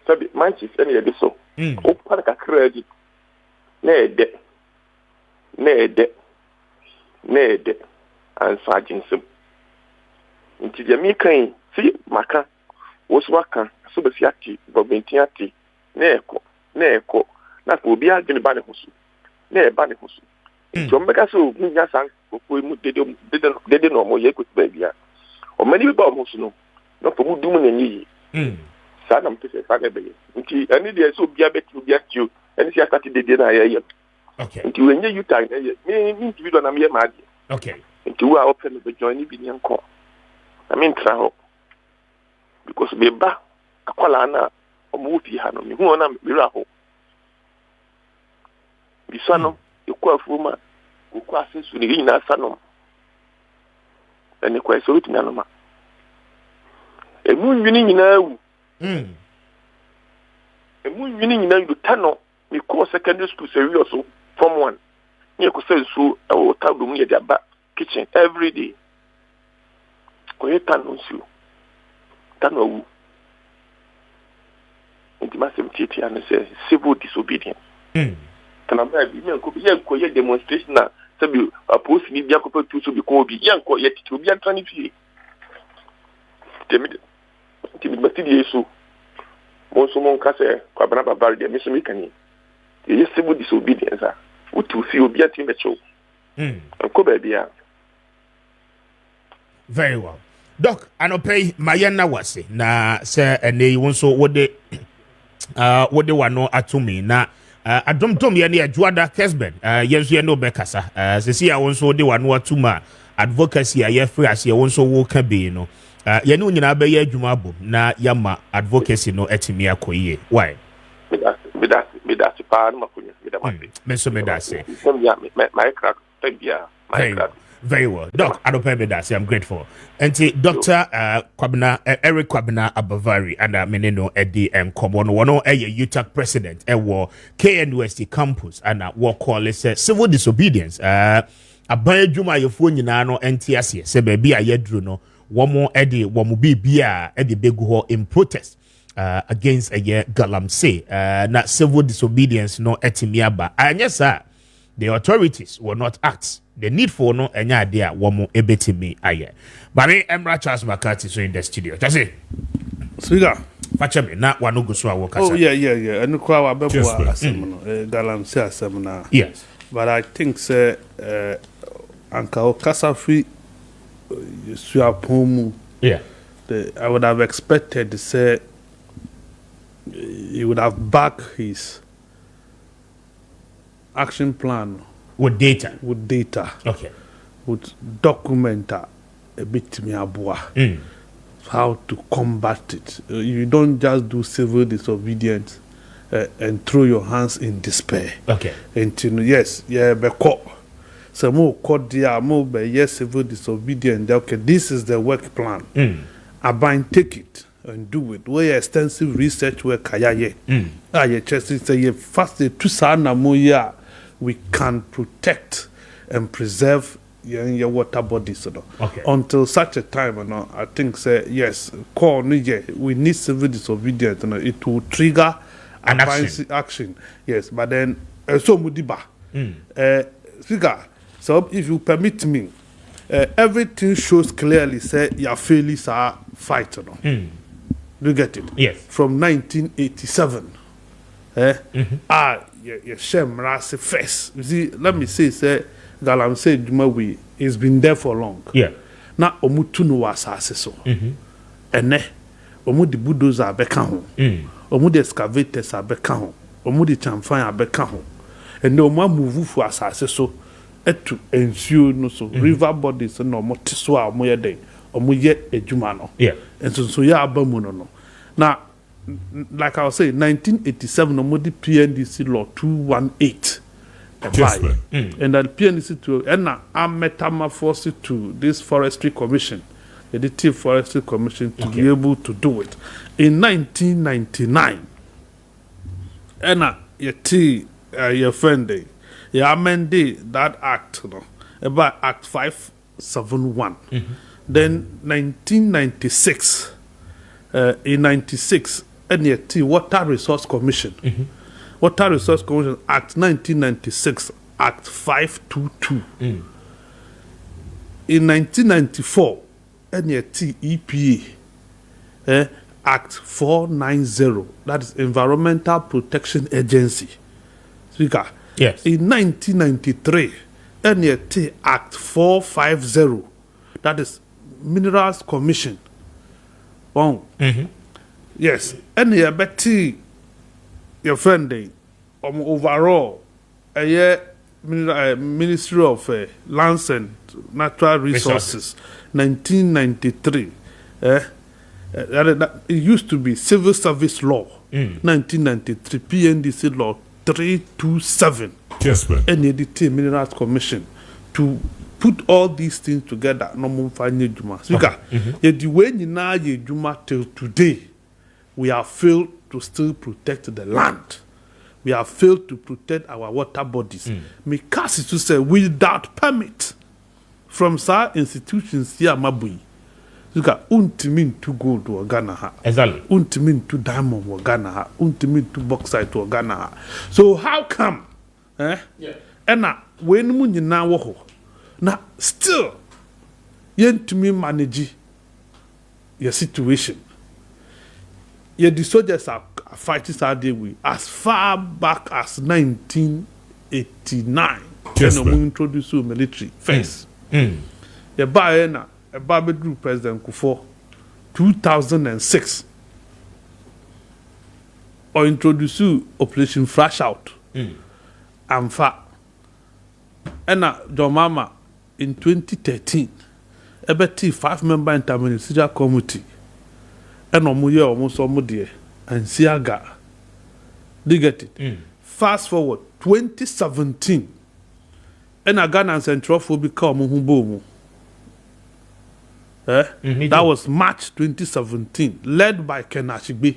sabi manchis ene ye de so o para kakra di na ede ansa jinsem nti de mi kan si maka wo so aka so be fi ati government ati na eko na ko obi adwene ba ne ho so na e ba ne ho so nti o meka so nya san ko mu dede no mo ye ko ba bia o mani bi ba o mo so no no for mu dum na nyi sa na mpe se fa ga be nti ani de so bia betu bia tio ani si akati dede na ye okay nti we nye yuta na ye me individual na me ma ade okay nti we a open be join bi ni nko na me ntra ho because be ba akwala na o mu fi ha no me hu na me ra ho bisano ekwa afuma okwa asensu ni nyina sanom ene kwa so rutu nyanoma emu nwini nyina wu emu nwini nyina yu tano me ko secondary school serious form 1 ni ko say so o table mu ye dia ba kitchen every day ko ye tano wu nti masem titi ane say civil disobedience kana ba bi me ko ye demonstration na sabi post ni bia ko tu so bi ko bi yanko ye titi obi antani fie temi batidi yesu mo so mon kase kwa bana babal de mi so mi kani ye civil disobedience a utu fi obi ati mecho ko ba bia very well doc anopay mayena wase na se ene wonso wode wano atumi na adomdom ye ne adwada Kessben yenso ye no bekasa sesi a wonso wode wano atuma advocacy a ye free as ye wonso wo ka be no ye no nyina be ye adwuma bom na yama advocacy no etimi akoyie why medasi pa no makunya medasi my crack tabia my crack. Very well. Doc, I don't pay me that. I'm grateful. And Dr. Eric Kwame Appiah and Meneno Eddie and Komono, one UTAC president, KNUST campus, and what call it civil disobedience. Appiah Juma, your phone, you know, NTS, say, baby, I yedru no, one more Eddie, one more be Eddie Beguho in protest against a galamsey, not civil disobedience, no etimiaba. And yes, sir, the authorities will not act. The need for no enya idea womo ebetimi aye. But me Emra Charles McCarthy so in the studio. Just say Swiga. Facha me na wanu go so awokasa. Oh yeah. Anu kwa wa bebo asem no. Galamsey asem na. Yes. But I think say anka okasa free suapomu. Yeah. I would have expected to say he would have backed his action plan with data. Okay. With document a bit me abua. How to combat it. You don't just do civil disobedience and throw your hands in despair. Okay. And yes, be caught. So more caught there, more be yes civil disobedience. Okay, this is the work plan. Abine take it and do it. Where extensive research work kayaye. Aye, just say ye fast to sana moya. We can protect and preserve your water bodies. Okay. Until such a time, I think, say, yes, we need civil disobedience. It will trigger an action. Yes, but then, so Mudiba. So if you permit me, everything shows clearly, say, your failures are fighting. Do you get it? Yes. From 1987. Your shame rase first. You see, let me say Galamsey Jumawi it's been there for long. Yeah. Na omutu no wasase so. Ene omu di bulldozer abeka ho. Omu di excavators abeka ho. Omu di chamfan abeka ho. Ene omu move fu asase so etu ensuo no so river bodies no omu tiso a omu ye den. Omu ye ejuma no. Yeah. And so ya abamu no. Now like I was saying, 1987, the PNDC law 218. And the PNDC to and I metamorphosed to this forestry commission, the Native Forestry Commission, to be able to do it. In 1999, and your friend, you amended that act, about Act 571. Then 1996, in 96. NET Water Resource Commission. Water Resource Commission Act 1996, Act 522. In 1994, NET EPA, Act 490, that is Environmental Protection Agency. Speaker. Yes. In 1993, NET Act 450, that is Minerals Commission. Yes, NET, your friend, overall, Ministry of Lands and Natural Resources, 1993. It used to be Civil Service Law, 1993, PNDC Law 327, NEDT Minerals Commission, to put all these things together. No more finding Juma. The way now Juma till today, we have failed to still protect the land. We have failed to protect our water bodies. Because to say without permit from some institutions here, Mabui. Untimin to gold to Ghana ha. Exactly. Untimin to diamond to Ghana ha. Untimin to bauxite to Ghana ha. So how come? And now when you now wo now still yen to me manage your situation. The soldiers are fighting Saturday with as far back as 1989. When we introduced military first. The buyer a Barbadru President Kufo 2006 or introduce Operation Flash Out and and John Mama in 2013 a 5-member interministerial committee and almost and Siaga. They get it. Fast forward 2017 and a Ghana and Central for become Humbomu. That was March 2017, led by Ken Ashigbe,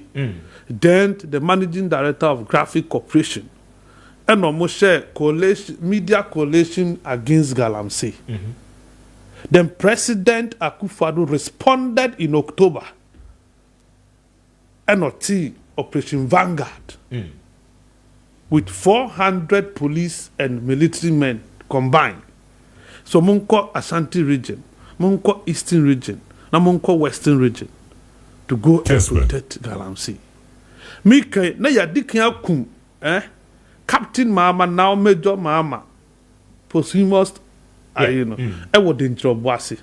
then the managing director of Graphic Corporation, and almost share media coalition against Galamsey. Then President Akufo-Addo responded in October, NOT Operation Vanguard, with 400 police and military men combined. So Munko Ashanti region, Munko Eastern region, na Munko Western region to go and protect Galamsey. Mika na ya dikia kum Captain Mama now Major Mama posthumous you know e wo danger boase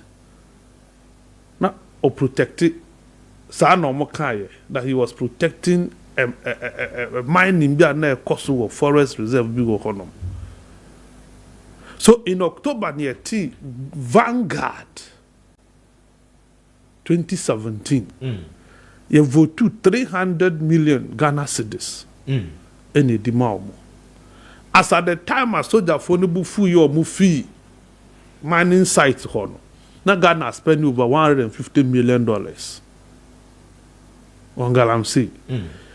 na o protect sa na omo kan that he was protecting a mining bi na ekoso of forest reserve bi go honom. So in October near Vanguard 2017, you vote to 300 million Ghana cedis in a demand. As at the time a soldier for no fu your mufi mining sites hono. Na Ghana spend over $150 million on Galamsey.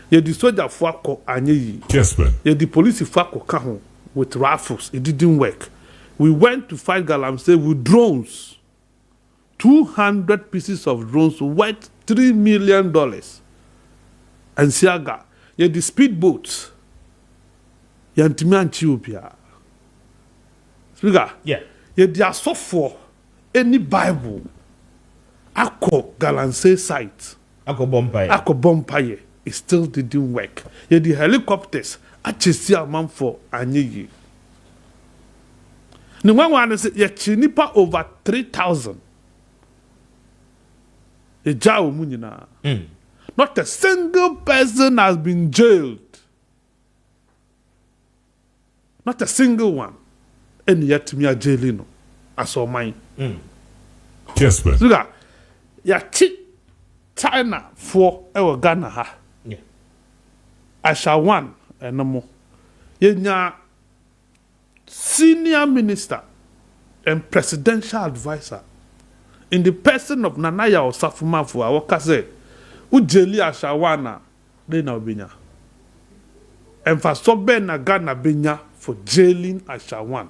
You the soldier for ko anyi. Kessben. You the police for ko kahon with rifles. It didn't work. We went to fight Galamsey with drones. 200 pieces of drones worth $3 million. And Siaga, you the speedboats. Yantimi Antioquia. Speaker, yeah. You the so for any Bible. Ako Galamsey site. Ako Bompaye. It still didn't work. You the helicopters. Achesi man for Anyi. No one say you chinipa over 3,000. Not a single person has been jailed. Not a single one. And yet me a jailing. I saw mine. Kessben. So that ya China for our Ghana ha. Yeah. I shall one and no more. Yenya senior minister and presidential advisor in the person of Nanaya or Safumafu, our Kase, Ujeli Ashawana, they now binya. And for Sobe na Ghana binya for jailing Ashawan.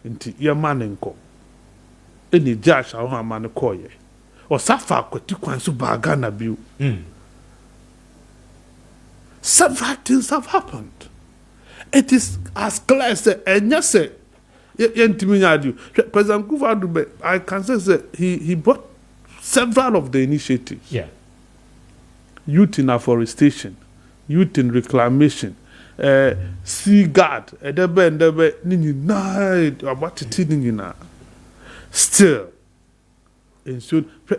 Inti Yamanenko. Any Jashawan Manekoye. Or Safa Kotikwansu Bagana Biu. several things have happened. It is as clear as and yes, President Kufuor, I can say he brought several of the initiatives. Yeah. Youth in afforestation, youth in reclamation, sea guard, still,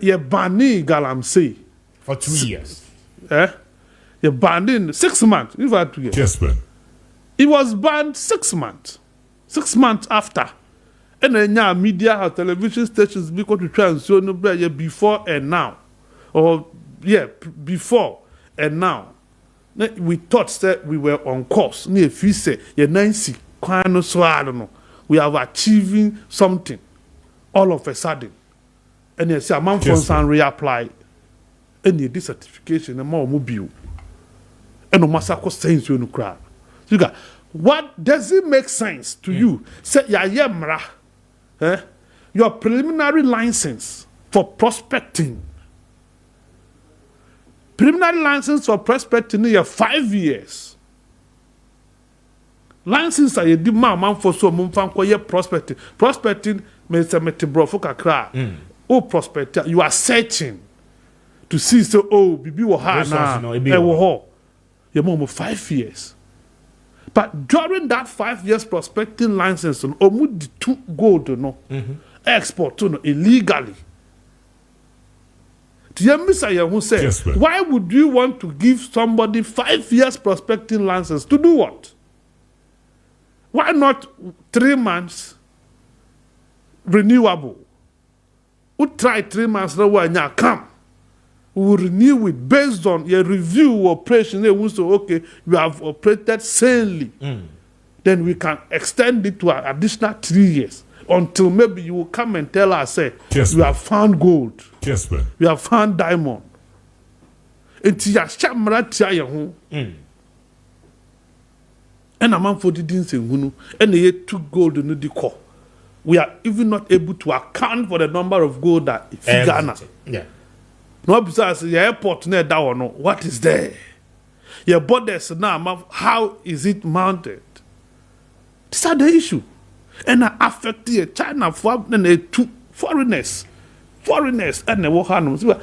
you're banning galamsey For 2 years. You're banned in 6 months. You've had 2 years. Kessben. It was banned 6 months. 6 months after. And then now media or television stations because to try and show no before and now. Or before and now. We thought that we were on course. If we say Nancy, we are achieving something all of a sudden. And you say a man for and reapply. And you decertification and more mobile. And no massacre saying you no crowd. You got what does it make sense to you? Say your preliminary license for prospecting. Preliminary license for prospecting is 5 years. License are the man for so prospecting. Prospecting means a metibro kakra. Oh, prospector, you are searching to see so bibi wo ha na e wo ho. You mom 5 years. But during that 5 years prospecting license, omu to gold no export to no illegally. Why would you want to give somebody 5 years prospecting license to do what? Why not 3 months renewable? We try 3 months now when you come. We will renew it based on your review operation. They will say, okay, you have operated sanely. Then we can extend it to an additional 3 years until maybe you will come and tell us, say, you have found gold. Kessben. You have found diamond. Until you have and a man for the didn't say, and they took gold in the core. We are even not able to account for the number of gold that is in Ghana. Yeah. No, besides the airport near that or no, what is there? Your borders now, how is it mounted? These are the issue. And I affect the China for two foreigners, and the Wohanum.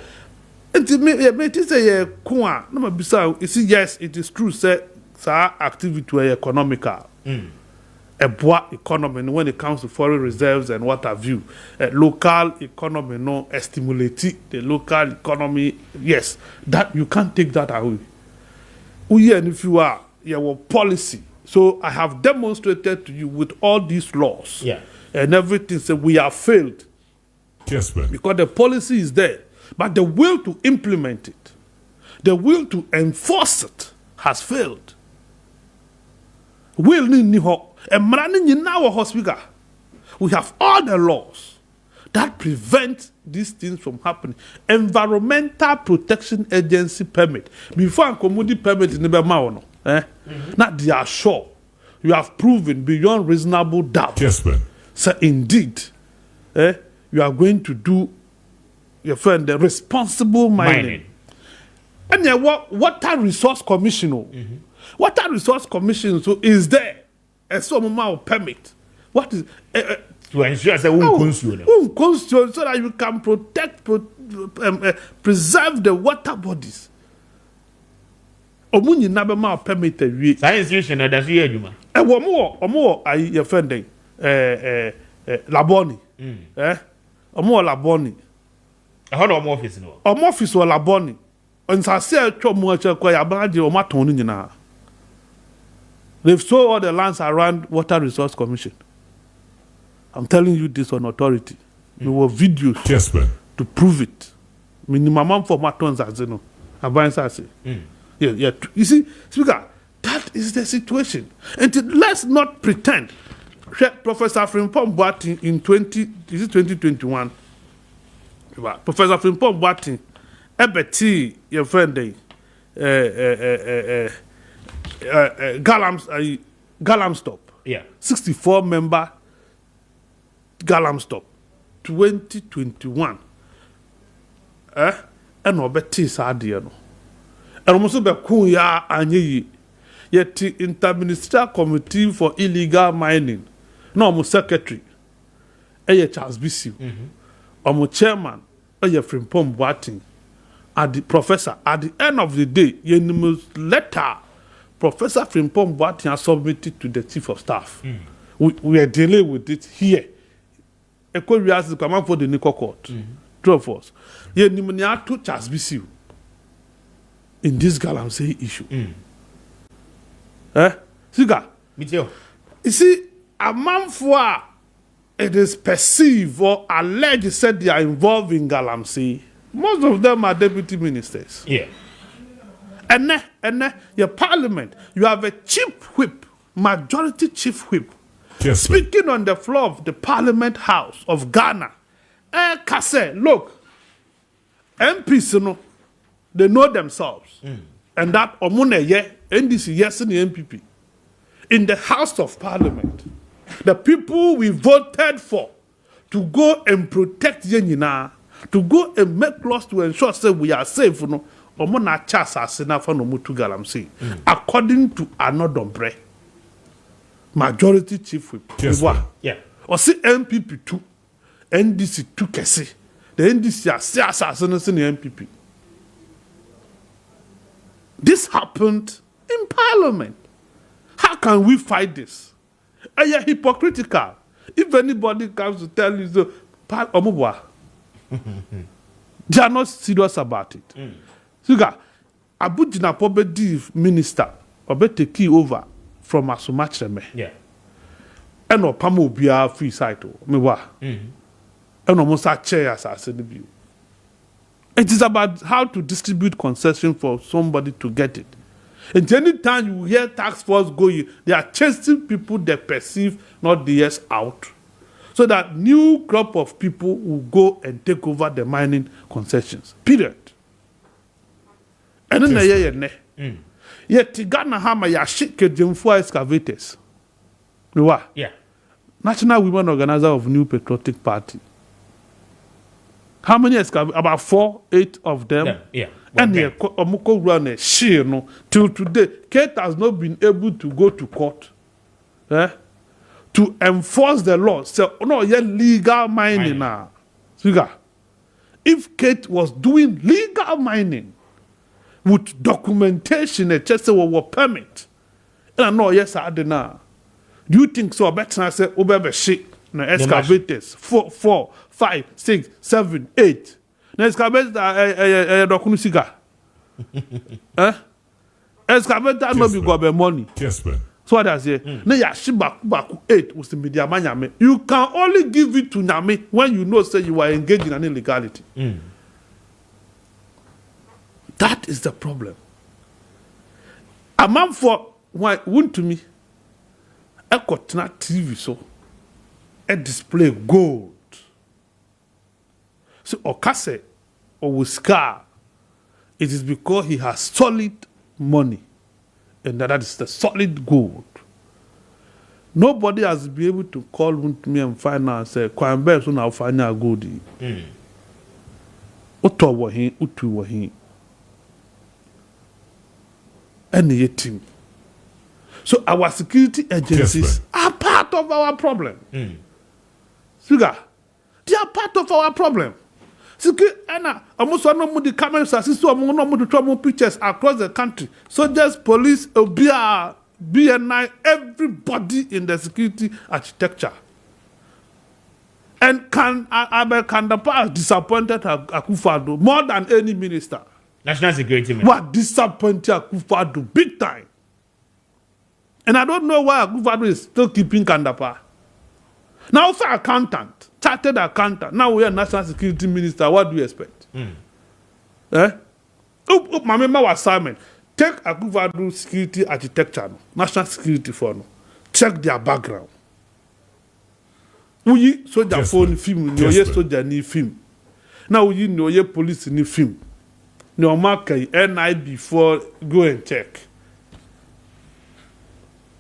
It say, Kwa, no, besides, you see, yes, it is true, say, activity were economical. A bois economy when it comes to foreign reserves and what have you. Local economy, no, stimulate the local economy. Yes, that you can't take that away. And if you are your policy, so I have demonstrated to you with all these laws and everything. So we have failed. Yes, man. Because the policy is there, but the will to implement it, the will to enforce it, has failed. Will ni ho. We have all the laws that prevent these things from happening. Environmental Protection Agency permit. Before commodity permit in the not they are sure. You have proven beyond reasonable doubt. Yes, man. So indeed, you are going to do your friend the responsible mining. And the Water Resource Commission. Water Resource Commission is there. And some amount of permit. What is to ensure that so that you can protect, preserve the water bodies. Omunyi na be ma permit we. Science institution na dasu adwuma. Omo ayi your friend Laboni. Omo Laboni. How do omo office no? Omo office o Laboni. Onsase atwa mu acha kwa ya ba je omo aton ni nyina. They've sold all the lands around Water Resource Commission. I'm telling you this on authority. There were videos to prove it. Minimum for my tons as you know. Yeah. You see, Speaker, that is the situation. And let's not pretend. Professor Frimpong Boating in 2021. Professor Frimpong Boating, Ebeti, your friend, Galam Stop. Yeah. 64 member Galam Stop. 2021. And obeti sadia no. almost be kunya anyi yet interministerial committee for illegal mining no mo secretary Charles Bisi omo chairman Frimpong Boateng at the professor at the end of the day letter Professor Frimpong Boateng has submitted to the chief of staff. We are dealing with it here. We ask to come out for the Nico court. Two of us. You need to Charles Bisi in this Galamsey issue. Siga. You see, a man for it is perceived or alleged said they are involved in Galamsey. Most of them are deputy ministers. Yeah. And your parliament, you have a chief whip, majority chief whip, speaking on the floor of the parliament house of Ghana. Kase, look, MPs, they know themselves. And that omune ye, NDC, yes, in the MPP. In the house of parliament, the people we voted for to go and protect Yenina, to go and make laws to ensure that we are safe, according to another bre majority chief whip or see MPP 2 NDC 2 kesi the NDC are assassin in the MPP. This happened in parliament. How can we fight this? And you're hypocritical. If anybody comes to tell you so, they are not serious about it. Suga, Abujina Pobedi minister, obe take over from Asumachreme. Yeah. Eno pamo bia free site o me wa. Eno musa chair as it is about how to distribute concession for somebody to get it. And any time you hear tax force going, they are chasing people they perceive not the years out, so that new crop of people will go and take over the mining concessions. Period. And then yet Ghana Hama ya shake Jemfua excavators. Yeah. National Women Organizer of New Patriotic Party. How many excavators? About 4, 8 of them. Yeah. And the Omuko run a sheer no till today. Kate has not been able to go to court to enforce the law. So no, yet legal mining now. If Kate was doing legal mining with documentation, a just a permit, and I know yes I did now. Do you think so? Better I say Obebe shit na excavators 4, 5, 6, 7, 8. Na excavators dokunusiga. Excavator no be go money. Kessben. So what I say? Na ya shibaku 8 was the media manyame. You can only give it to Nyame when you know say you are engaged in an illegality. That is the problem. A man for why wouldn't to me a cotton TV so a display gold. So Okase or Whisker, it is because he has solid money, and that is the solid gold. Nobody has been able to call me and find out and say, Kwame so now find out gold. Uto wahin, utu wahin. Any team. So our security agencies are part of our problem. Sugar, they are part of our problem. Almost one of the cameras assist to pictures across the country. So just police, BNI, everybody in the security architecture. And can the past disappointed Akufo-Addo more than any minister? National security minister. What disappointed Akufo-Addo big time. And I don't know why Akufo-Addo is still keeping Kandapa. Now, also accountant, chartered accountant. Now we are national security minister. What do you expect? My member was Simon. Take Akufo-Addo security architecture, national security for no. Check their background. We soldier phone film, no ye soldier ni film. Now we know ye police ni film. No Maakye NIB for go and check.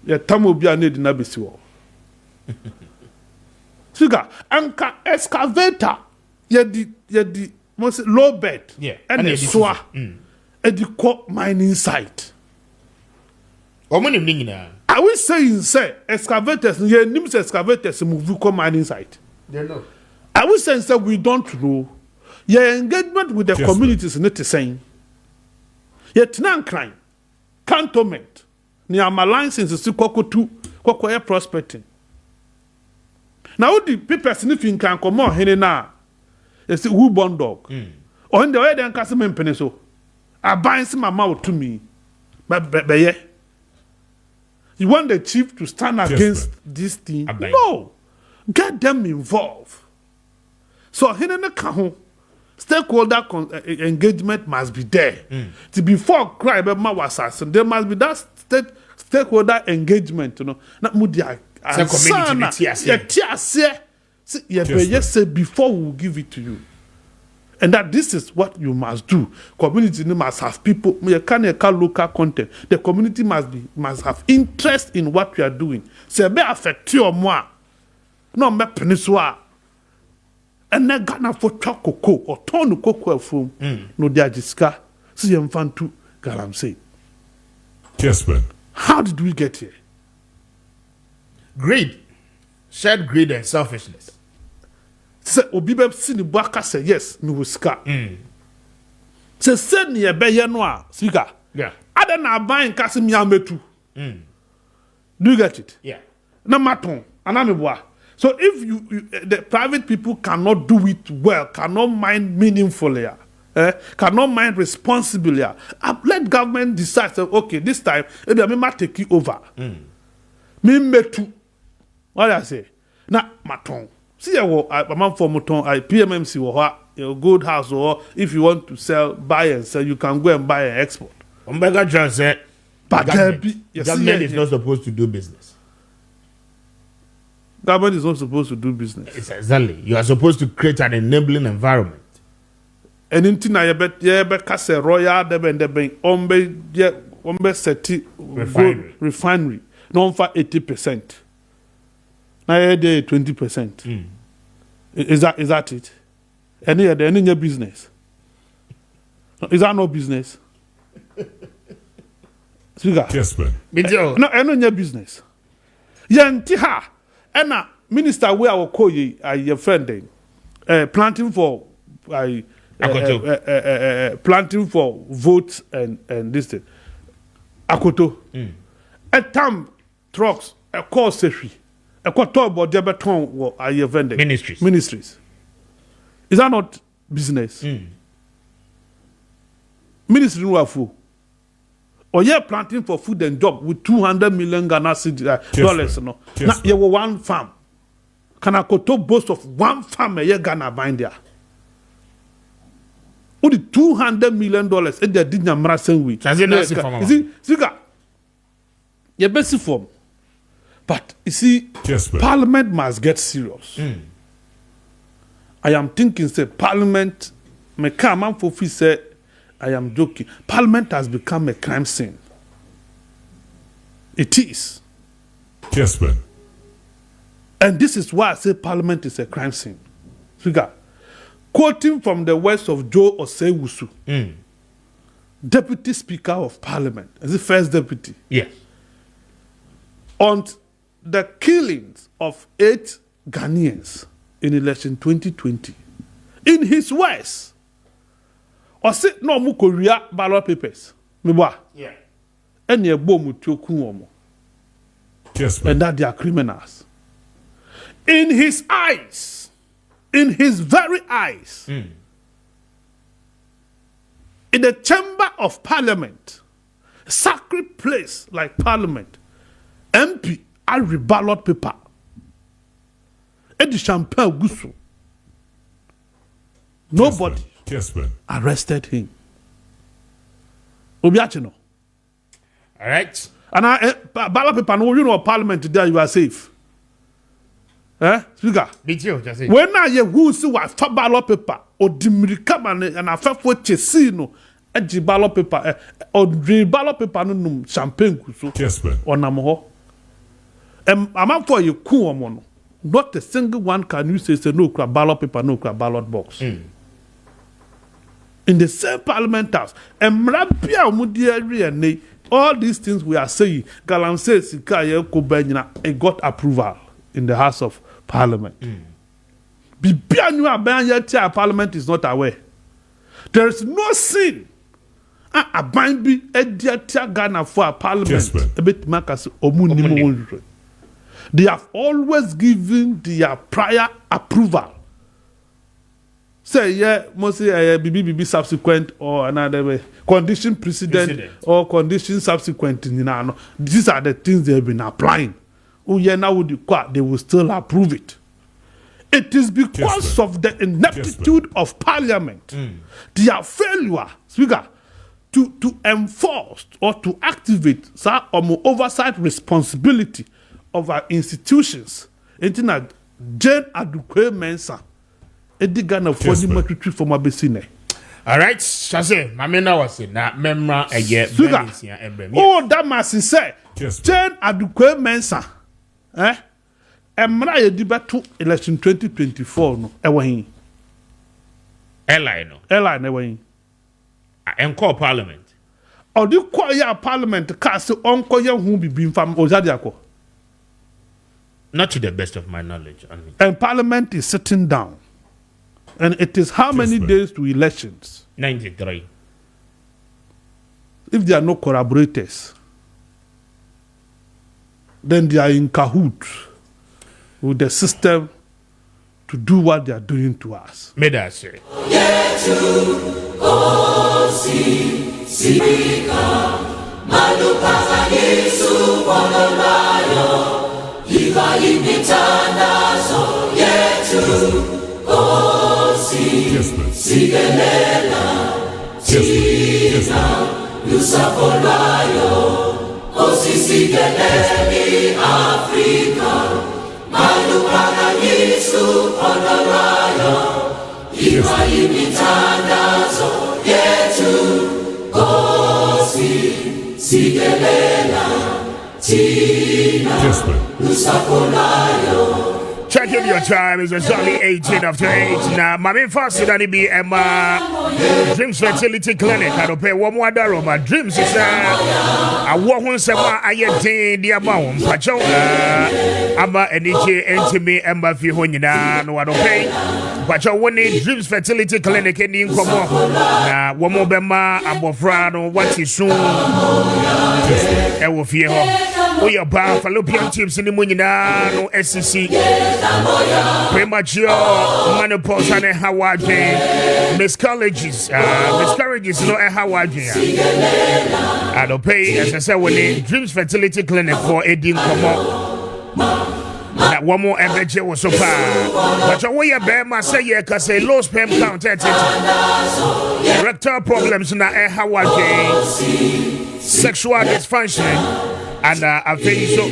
Ye tamo bi ane di na besi wo. Sugar, anka excavator, ye di most low bed, yeah, and a soa, and Ediko mining site. Omuni mningina. Are we saying say excavators? Yeah, names excavators move to mining site. They know. Are we saying say we don't know? Your engagement with the communities is not the same. Yet non crime, cantonment, near my license is to Koko prospecting. Now the people sniffing can come on here now. It's a who born dog. Or in the way they can me peneso. I bind my mouth to me. But yeah. You want the chief to stand against this thing? No. Get them involved. So here in the Kahon, stakeholder engagement must be there. To before crime was assassin, there must be that stakeholder engagement. You know, not mudia. Yes, before we will give it to you. And that this is what you must do. Community must have people. You can't local content. The community must have interest in what we are doing. So be affect you more. No me peninsula. And then Ghana for cocoa or turn cocoa from no dia jiska. See you fan to Galam say. Kessben. How did we get here? Greed. Shared greed and selfishness. Say Obibe sini bwaka say yes, me wuska. Say send ye be ye no a speaker. Yeah. Ada na ban kase mi ametu. Do you get it? Yeah. Na maton anameboa. So if you the private people cannot do it well, cannot mine meaningfully, cannot mine responsibly, let government decide. Say, okay, this time maybe I may take it over. Me metu. What I say? Na maton. See, I'm for Moton, PMMC or a good house, or if you want to sell, buy and sell, you can go and buy and export. Omega John said, but government is not supposed to do business. Government is not supposed to do business. It's exactly. You are supposed to create an enabling environment. And in Tina, you bet Casse Royal, Deben, Ombe Seti refinery, non for 80%. Now you're 20%. Is that it? Any your business? Is that no business? Speaker. Yes, man. No, any your business. Yantiha, and minister where I will call you your friend planting for planting for votes and this thing. Akoto. A time trucks a call session. A quarter about Debaton or are you vending? Ministries. Is that not business? Ministry no food. Or you're planting for food and job with 200 million Ghana dollars. No, now you were one farm. Can I go to boast of one farm a year Ghana bind there? Only $200 million. And they didn't have same way. Is it? Your best form. But you see, Parliament must get serious. I am thinking, say, Parliament, me come and for say, I am joking. Parliament has become a crime scene. It is. Yes, man. And this is why I say Parliament is a crime scene. Speaker, quoting from the words of Joe Osei-Wusu, Deputy Speaker of Parliament, as the first deputy. Yes. On the killings of 8 Ghanaians in election 2020, in his words, or say no mu Korea ballot papers, yeah, and ye bomu tioku. Yes, and that they are criminals. In his eyes, in his very eyes, in the chamber of Parliament, sacred place like Parliament, MP. I ballot paper. Eddie Champagne Gusu. Nobody arrested him. Obiachino. All right. And ballot paper, no, you know, Parliament today, you are safe. Speaker. When I hear who see what top ballot paper, or Dimirika and I felt for Chesino, Edgy ballot paper, or ballot paper, no Champagne Gusu. Or Namaho. I'm for you, cool. Not a single one can you say no ballot paper, no ballot box. in the same Parliament House. And all these things we are saying, Galamsey Sikaye Kobenya, it got approval in the House of Parliament. Parliament is not aware. There is no sin. A bind be a dear Ghana for a Parliament. A bit Makas Omunimo. They have always given their prior approval. Say, yeah, mostly BBB subsequent or another way. Condition precedent or condition subsequent. These are the things they have been applying. Oh, yeah, now with the court, they will still approve it. It is because of the ineptitude of Parliament, their failure, Speaker, to enforce or to activate some oversight responsibility of our institutions. Jane Adukwe Mensa. Edigana for the matri from Abesine. All right, Shase, Mamena was in that memra a year. Oh, that must say, Jane Adukwe Mensa. Emra ye debate to election 2024 no. Ewahin. Airline. Ewahin. Encore Parliament. Or do choir Parliament cast on choir who be being from Ozadiako? Not to the best of my knowledge. And Parliament is sitting down. And it is how many days to elections? 93. If there are no collaborators, then they are in cahoots with the system to do what they are doing to us. May I say? Check in your time, it's only 18 after 8. Now, my main first is be Dreams Fertility Clinic. I don't pay one more dollar. My dreams is I walk on some I get the amount. Pacho, Aba and EJ me and Buffy Honina. No, I don't pay. Pacho, one Dreams Fertility Clinic in Como. Now, one more Bema, Abofrano, what is soon. I will fear her. We are bound fallopian tubes in the Munina, no SCC. Premature menopause and Hawaii. Miscarriages, no Hawaii. I don't pay, as I said, when the Dreams Fertility Clinic for Edin Como. That one more MBJ was so far. But your way a bear must say, yeah, because a low sperm count at it. Erectile problems in the Hawaii. Sexual dysfunction. And I think so.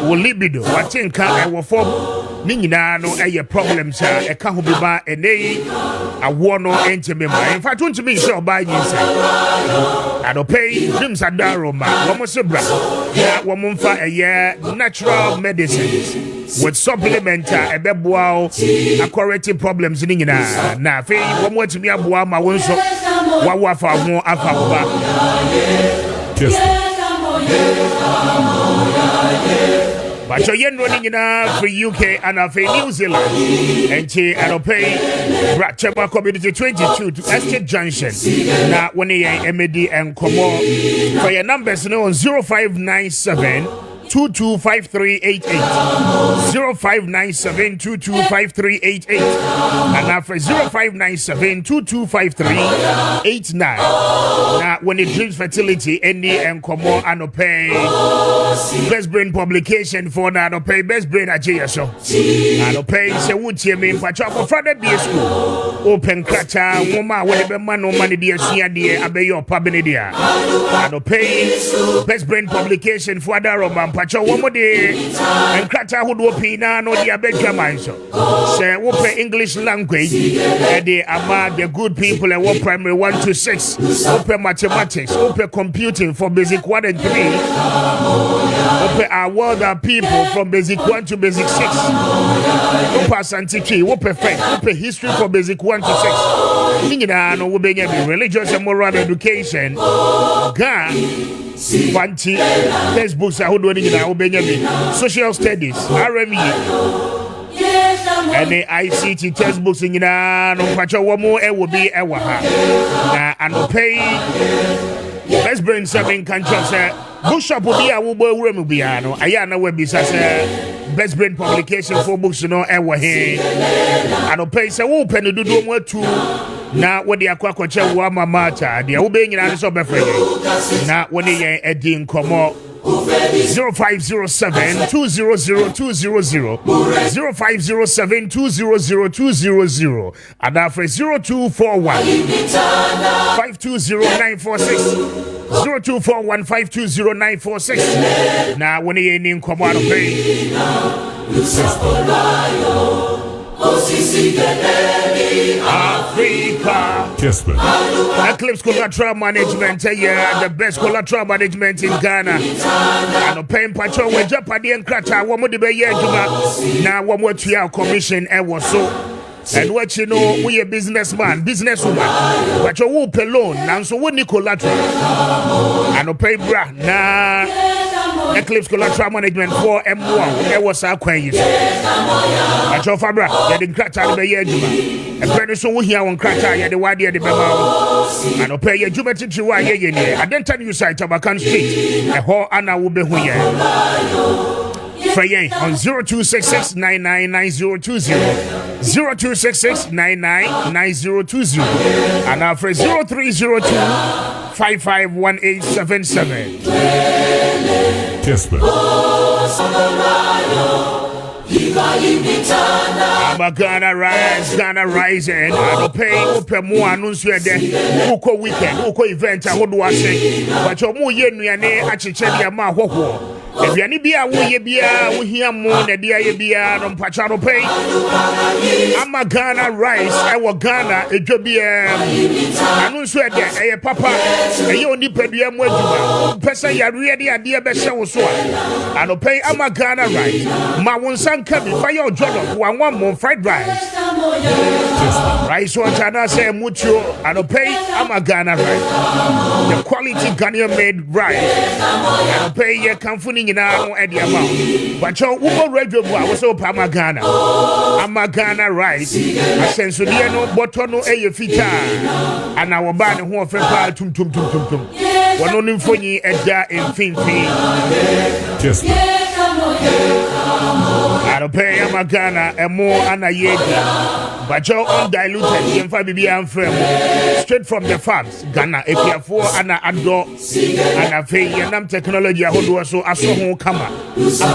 Will libido. I think I will form. Nina no a problems. A can't be by a day. I want no intimate. In fact, want to be sure by you. I don't pay dreams at Daroma. Almost a brother. Yeah, woman for a year. Natural medicines with supplement. A bebo. A corrective problems in Nina. Now, fee one more to me. Abua my one so. What for more Alpha. But you're running enough for UK and for New Zealand. And I'll pay Bratchema Community 22 to Estate Junction. Now, when you MAD and Como for your numbers, no 0597 225388 0597 225388 and now for 0597 225389. Now when it Dreams Fertility any and come on and pay best brain publication for now no pay best brain at JSO and pay say would you mean for chop for the BS school open crata woman when the man no money be a dear abe your pabinidia and pay best brain publication for that roman pacho one more day and crata who do pina no dia bedroom manso say open English language and they are the good people and what primary 1 to 6 open mathematics open computing for basic 1 and 3 open our world of people from basic 1 to basic 6 open scientific open fact open history for basic 1 to 6 Nina no wobenya bi religious and moral education. Ga Fanti textbooks ahodo ni nyina wobenya bi social studies RME and the ICT textbooks nyina no kwacho wo mo e wo bi e wa ha na anopay best brain 7 country say bookshop obi a wo bo wura mu bia no aya na wa bi sa say best brain publication for books no e wo he anopay say wo pe no dodo mo atu na wodi akwakoche wo mamata de wo be nyina so be frɛ na woni yen edi nkomo 0507 200200 0507 200200 and after 0241 520946 0241 520946 na woni yen nkomo ano pay Africa. Kessben. Eclipse collateral management, the best collateral management in Ghana. And paying patrol with Japan and Krata, one more debate, now one more 2 year commission, and was so. And what you know, we a businessman, businesswoman, but you whoop alone, now so what collateral. And pay bra, nah. Eclipse collateral management for M1. It was our queen. At your fabra, getting Krata the Yajuma. A friend so we here on Krata, the Wadi at the Bama. And pay your Juma to why ye. I don't tell you side of a country. A whole Anna will be here. Faye on 0266 999020 0266 999020 and our for 0302 551877. Kessben. Ghana rise and I pay open more announce you there. Uko weekend, Uko event, I would watch it. But your more yen, actually, ma ho. If you need beer, we hear more than the beer on Pacharo Pay. I'm a Ghana rice, I will Ghana, it could be a sweat there, a papa, a you need to be a more person, you really a dear best show. I'll pay I'm a Ghana rice. My one son coming by your job, one more fried rice. Rice or China say mucho, I'll pay I'm a Ghana rice. The quality Ghanaian made rice. I'll pay your company. At the amount, but your Uber radio was so Pamagana. Amagana rice. I sense no botono a fita, and our band who are friend tum. One only for ye at that in Finfi. I'll pay Amagana and more and a yeti. But your undiluted Fabi and firm straight from the farms. Ghana, if you are for an adult and a fay and technology, I hold so I saw home come a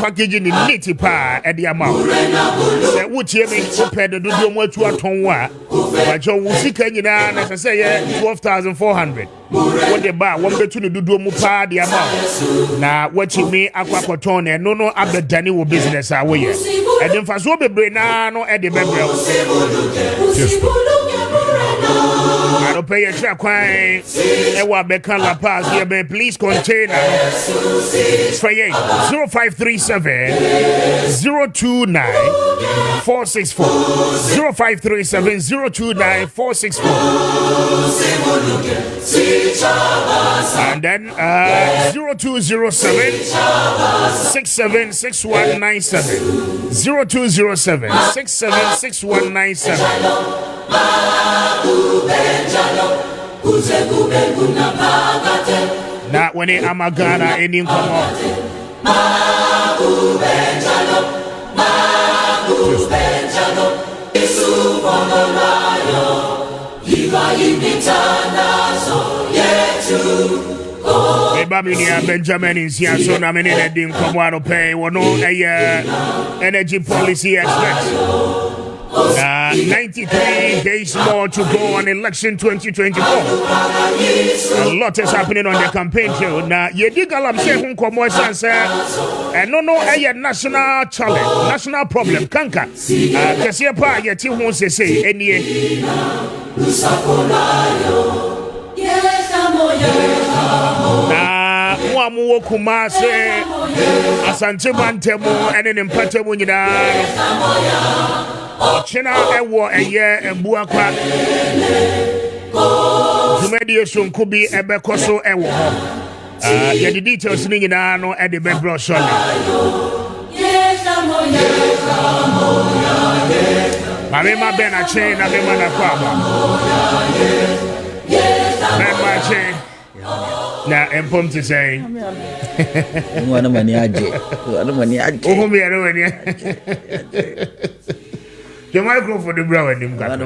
packaging in nitty pa at the amount. That would you make compared to do more to a tonwa. But your Wusikan, as I say, 12,400. What they buy, one bet to do more pa the amount. Now, what you mean, aquacoton and no other Daniel business away. And then for so be Brenano at the member. I don't pay a track wine. And what become La Paz here, but please container 0537 029 464 0537 029 464 and then 0207 676197 0207 676197. Not when it Amagana and in come on. Benjamin is here, so I'm in a dim come out of pay. Well, no, energy policy expert. 93 days more to go on election 2024. A lot is happening on the campaign trail. Now, you dig alam say who come and say, and no, a national challenge, national problem. Kanka, Kessia Pa, yet you won't say any. Wamu Kumase, Asante Mantemo, and an Impatemo China, a war a year and Buakwa. Mediation could be a becoso ewo. Yeah, the details in no at the bed brush on. Mamma Bena chain, and Mamma Kwama. Ben chain. Now, I'm pumped to say, one of my oh, me, I know when the microphone for the brow and him got I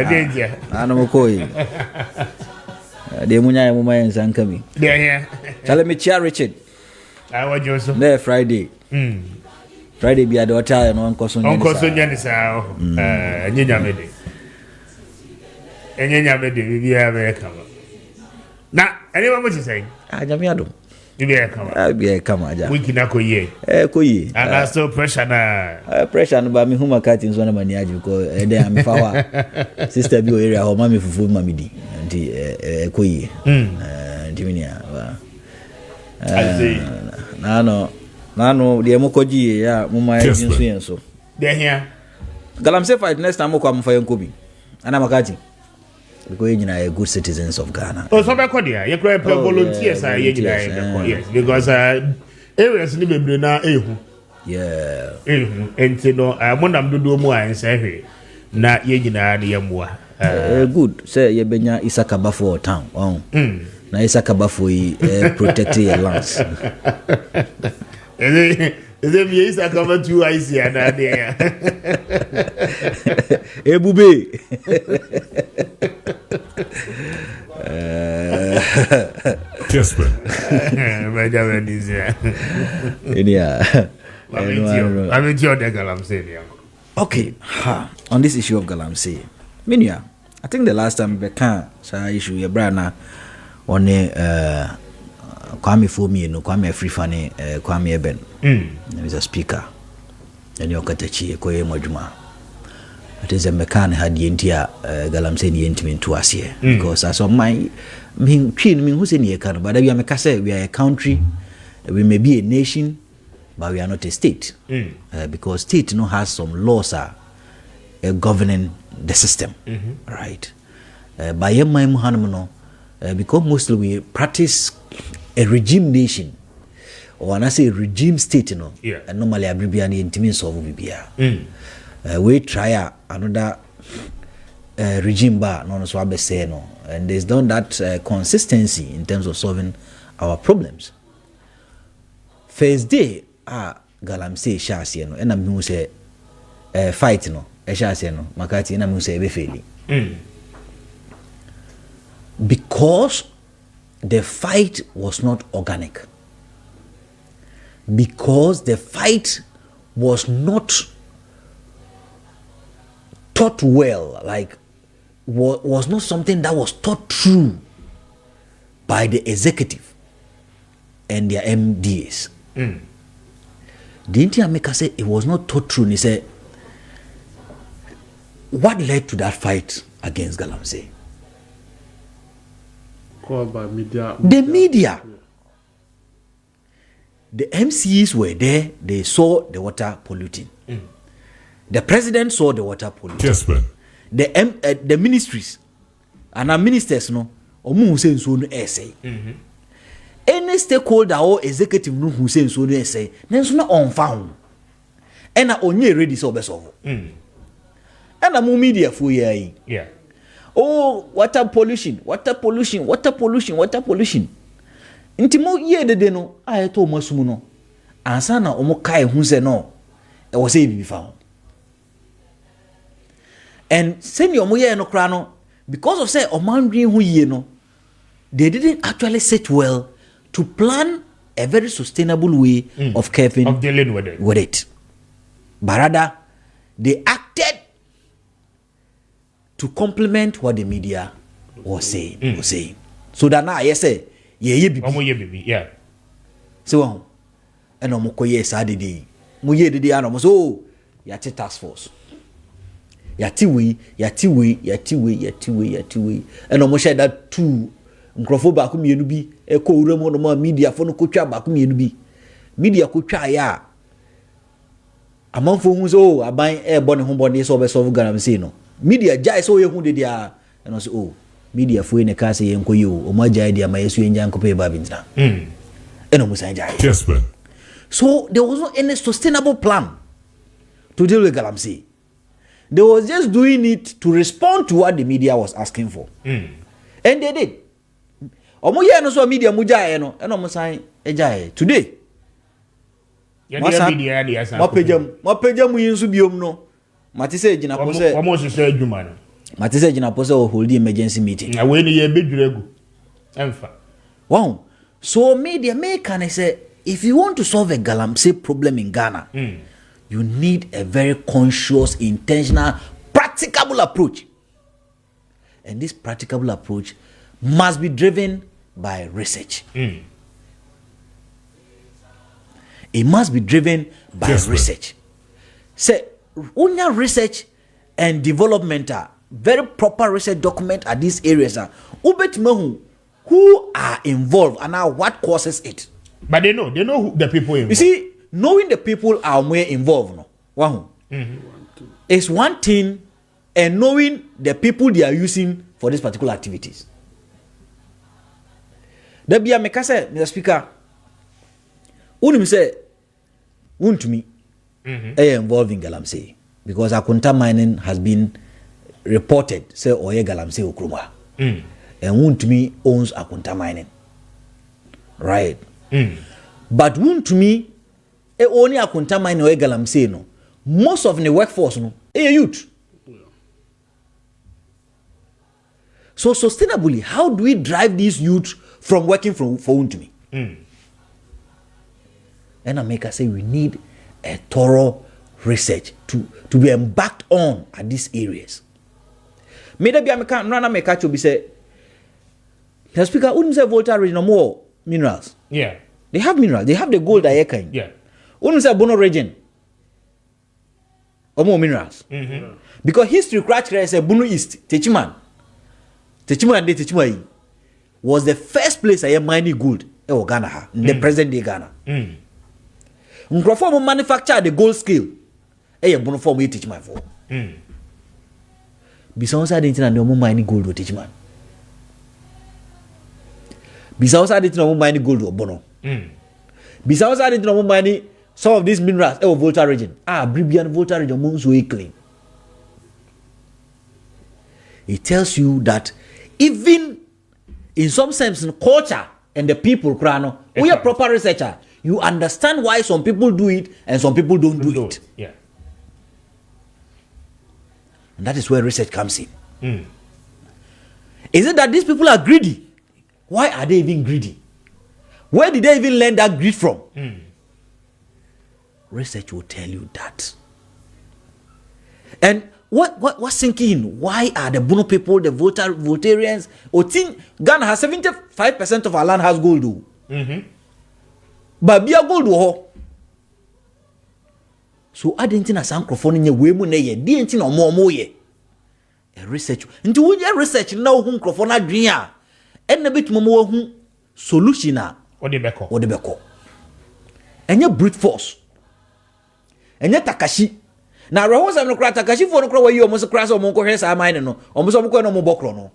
did, yeah. Animal coin. The Munya and Sankami. Yeah, tell me, Chia Richard. I want you so there Friday. Friday be a daughter and Uncle Sonia. Uncle Sonia is out. And Yamedi. And Yamedi, we have a cover. Now, anyone what you saying? I am you be a cover. I be a cover. We can go ye. Koye. And I still pressure now. Pressure about me whom I cut in one of my near because they am power. Sister be area or mammy for food mammy. And Koye. Diminia. I see. Nano, the Mokoji, yeah, Mumma and so. They're here. Galamse fight next time come for Kubi. And I'm a catching. Because you are good citizens of Ghana. Oh, so back on here. You can volunteers. Yes, because areas live in now. Yeah. And you know, I want them to do more and say, na yejina ni yamwa. Good. Say you benya Isakaba for town. Oh. Na Isakaba for protect your lands. Is it me Isakaba too icy and there? Ebube. Kessben. Benjamin is here. Yeah. I'm in your Galamse. Okay. On this issue of Galamse, Minya, I think the last time we can issue your brana on Kwame Fomi no Kwame Frifane Kwame Eben. There is a speaker. And you got a chi koye moduma. It is a mechanic had the entire Galamse the intimate to us here. Because as of my who's in here, but we are a country, we may be a nation, but we are not a state. Because state has some laws governing the system. Right. By my Muhammad, because mostly we practice a regime nation. Or when I say regime state, and normally I be an intimate solve we try another regime bar, non so say no, and there's done that consistency in terms of solving our problems. First day, Galamse Shasi no, and I'm say fight no, Shasi no, Makati, and I'm say be failing. Because the fight was not organic. Because the fight was not taught well, like was not something that was taught through by the executive and their MDs. The Indian maker said it was not taught through. And he said, what led to that fight against Galamse? Called by media. The media. The MCs were there, they saw the water polluting. The president saw the water polluting. Kessben. The ministries and our ministers no omu say so no essay. Any stakeholder or executive no who say so no essay, nenso na on found. And na onye ready so be solve. And na mo media for here. Yeah. Oh, water pollution. Inti mo ye de no ayeto masumu no ansa na omo kai hu se no e wo se bibi fa. And send your moye no kra no because of say omandwi hu ye no, they didn't actually sit well to plan a very sustainable way of caring of dealing with it. But rather they acted to complement what the media was saying. So that now yes say ye bibi yeah. So and no ko yes adede mo ye dede ana mo so yati task force yati we and no mo share that two nkrofo ba ko mienu bi e ko wura mo no media fo no ko twa ba ko mienu bi media ko twa ya amanfo hu so aban e bo ne ho bo ne so be solve Galamse no media jai so ye hu dede a and also oh media for in a case yenko you o maja idea my yesu enja nko pay babintina eno musanja Kessben. so there was not any sustainable plan to deal with Galamsey. They was just doing it to respond to what the media was asking for and they did omo ye no so media muja no eno musan eja today media ya san mapejam yinsu biom no matise gina pose omo hwehwe adwuma no matise gina pose o hold emergency meeting na we ni ye bedwiregu emfa wow so media can say if you want to solve a Galamsey problem in Ghana you need a very conscious intentional practicable approach and this practicable approach must be driven by research it must be driven by research. Say, unya research and development are very proper research document at these areas are who are involved and what causes it. But they know who the people involved. You see, knowing the people are more involved, no, it's one thing, and knowing the people they are using for these particular activities. There be a mekase, Mr. Speaker. Unim say, to me, involved in Galamsey because Akunta mining has been reported say oye Galamsey Ukruma, and to me owns Akunta mining, right? But to me, only Akunta mining oye Galamsey no. Most of the workforce no, youth. So sustainably, how do we drive these youth from working for Untumi? And I make us say we need a thorough research to be embarked on at these areas. Maybe I can't run a catch you be say, the speaker wouldn't say Volta region more minerals. Yeah. They have minerals, they have the gold I kind. Yeah. Wouldn't say Bono region or more minerals. Because history crash say Bono East, Techiman and Techimai was the first place I am mining gold in Ghana, in the present day Ghana. Nkrofo manufacture the gold scale. Bono form you teach my for. Besides I didn't know mining gold or teach man. Besides I didn't know mining gold or bono. Besides I didn't know mining some of these minerals Volta region. Bribian Volta region moves way clean. It tells you that even in some sense in culture and the people krano, we are proper researcher. You understand why some people do it and some people don't do it. Yeah. And that is where research comes in. Is it that these people are greedy? Why are they even greedy? Where did they even learn that greed from? Research will tell you that. And what's sinking in? Why are the Bono people, the Voltarians, Ghana has 75% of our land has gold. But be a gold so I didn't know some microphone in your way money, didn't know more ye. A research into what your research now whom microphone dream and a bit more solution or the beko. And your brute force. And your Takashi. Now, Rose and Takashi for the crow you almost crash or Monko has a mine no, almost no more bokrono.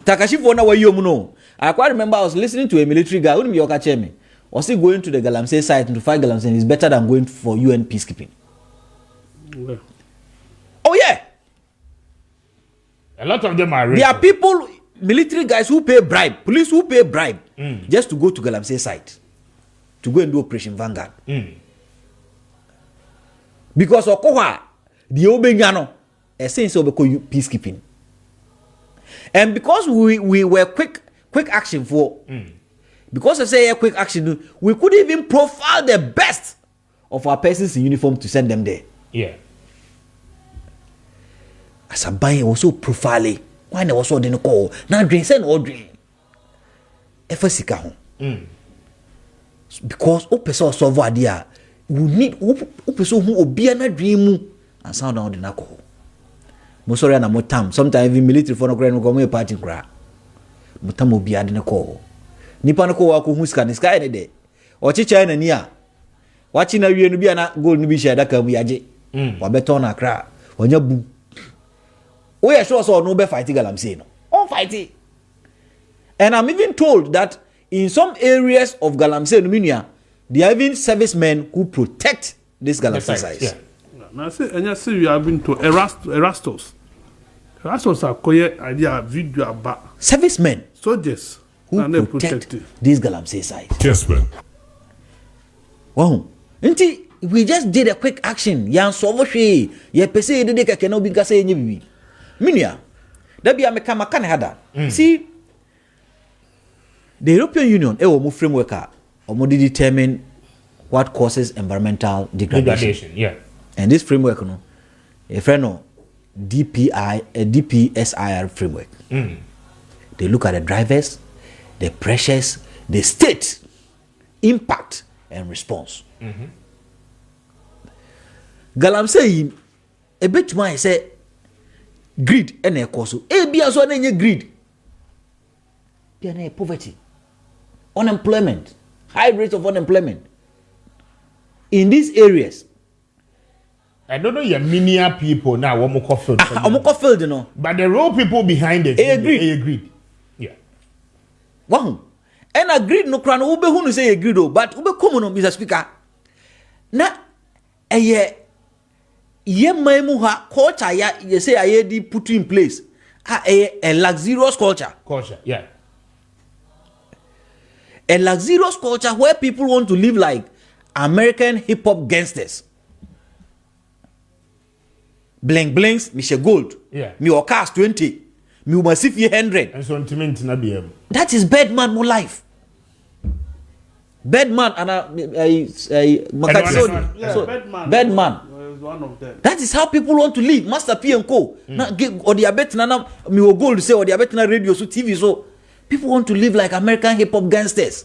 Takashi for now you know. I quite remember I was listening to a military guy, wouldn't be your catch me. Was he going to the Galamsey site to fight Galamsey is better than going for UN peacekeeping? Yeah. Oh yeah. A lot of them are rich. There are people, military guys who pay bribe, police who pay bribe just to go to Galamsey site to go and do Operation Vanguard. Because Okoha, the Obenyano, essence of peacekeeping. And because we were quick action for because I say quick action, we could even profile the best of our persons in uniform to send them there. Yeah. As a buyer also profiling. Why they was didn't call? Now dream send or dream. Efasika home. Because o person solve idea, we need o person who obi na dream and sound down the nako. Mo sorry na mo tam. Sometimes even military for no grant go me party kra. Mo tam obi ade na call. Nipa no ko wa ko hu ska ne de. O chicha na ni a. Wachi na wie no bia na gold no bi share da ka mu yaje. Wa beton na kra. Onya bu. We are sure so no be fighting Galamsey no. On fighting. And I'm even told that in some areas of Galamsey Numinia, there are even servicemen who protect this Galamsey sites. Yeah. Now say we have been to Erastos. Erastos are koye idea video about servicemen soldiers who protect these Galamsey sites. Kessben. Wow. We just did a quick action. Yan so she ye pese de ka kena obi nkasa enye bibi. Minia. Da bia me kama kan hada. See the European Union wo framework omo determine what causes environmental degradation. Yeah. And this framework no a friend no DPSIR framework. They look at the drivers, the pressures, the state, impact and response. Galamsey a bit my say greed and a cause. Be as one greed. Poverty, unemployment, high rates of unemployment in these areas. I don't know your mania people now. I'm field, you know. But the real people behind it, they agreed. Yeah. Wow. And agreed no crown. Ube who say agreed, but ube common on Mr. Speaker. Na ye maimuha culture ya you say I di put in place. A luxurious culture. Culture, yeah. A luxurious culture where people want to live like American hip hop gangsters. Blank blanks, Michelle Gold. Yeah. Me or cast 20. Me massive 100. And so na be that is bad man more life. Bad man and bad man. One of them. That is how people want to live. Master P and Co. Or the abetna me or gold say or the abetna radio so TV so people want to live like American hip hop gangsters.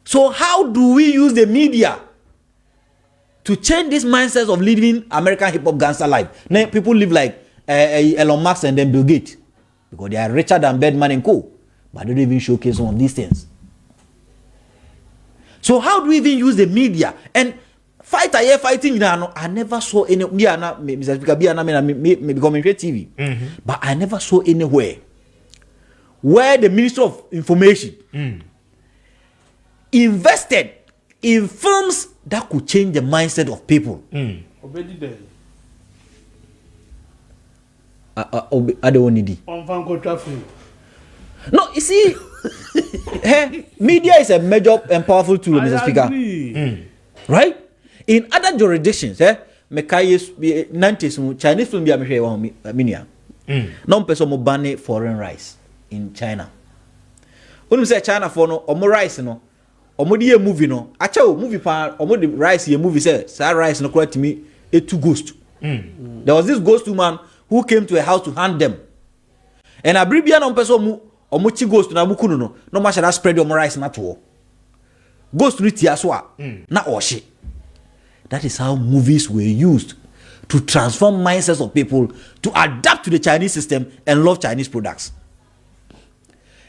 So how do we use the media to change this mindset of living American hip hop gangster life? Now people live like Elon Musk and then Bill Gates because they are richer than Bedman and Co. But they don't even showcase some of these things. So how do we even use the media and fighting? You know, I never saw any. Mr. Speaker, me becoming TV, but I never saw anywhere where the Ministry of Information invested in films that could change the mindset of people. Already there. I don't need it. No, you see, media is a major and powerful tool, Mr. Speaker. Right? In other jurisdictions, Mekayes 90s Chinese film be minia. No person mo ban foreign rice in China. When we say China for no omo rice no, omo di movie no. Acha movie pa omo di rice ye movie say rice no correct me a two ghost. There was this ghost man who came to a house to hand them. And abribia no person omo chi ghost na muku no no ma shara spread omo rice na to. Ghost no tia so na oshi. That is how movies were used to transform mindsets of people to adapt to the Chinese system and love Chinese products.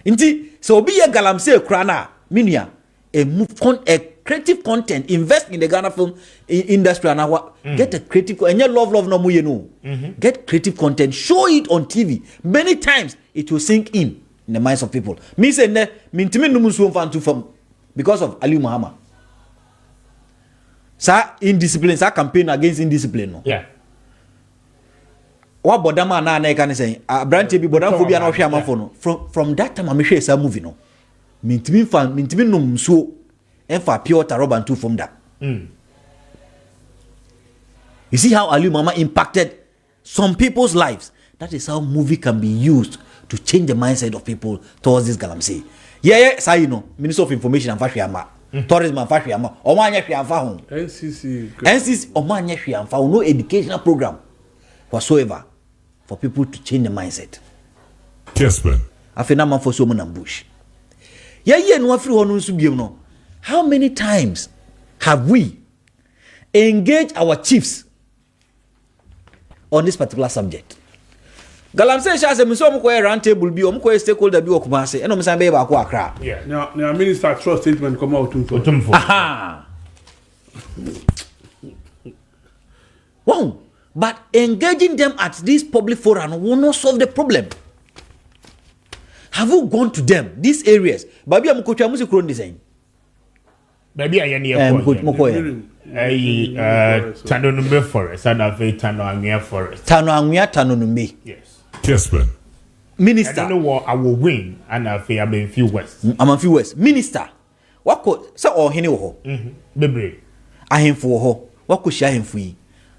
Inti so be a Galamsey krana minia a creative content, invest in the Ghana film industry and get a creative and you love no more you know. Get creative content, show it on TV. Many times it will sink in the minds of people. Me say ne mintimi numu fan to from because of Ali Muhammad. Sa indiscipline, sa campaign against indiscipline no. Yeah. What bodama na can say branch be bodam phobia na hwe amafo no. From that time I me hwe sa movie no. Mintimi num so enfa pure taroba and two from that. You see how Ali Mama impacted some people's lives. That is how movie can be used to change the mindset of people towards this Galamsey. Yeah, say you know, Minister of Information and Fashiama, Tourism and Fashiama, Omanya Fianfa home. NCC Omanya Fianfa, no educational program whatsoever for people to change the mindset. Kessben. Afena man for so many bush. Yeah, no free honun subiem no. How many times have we engaged our chiefs on this particular subject? Galamsey sha say me so mo ko round table bi o mo ko stakeholder bi o kuma say eno me san be ba ko akra. Yeah. Now minister trust statement come out Aha. Wow. But engaging them at this public forum will not solve the problem. Have you gone to them, these areas? Baby, I'm going to go design. Baby, I am here. Tanonumbe Forest, and I've Tanoangea Forest. Tanonumbe. Yes. Kessben. Minister. I don't know what I will win, and I've been few West. I'm a few West. Minister. What could so or hini ho? Baby. I am for ho. What could share him for you?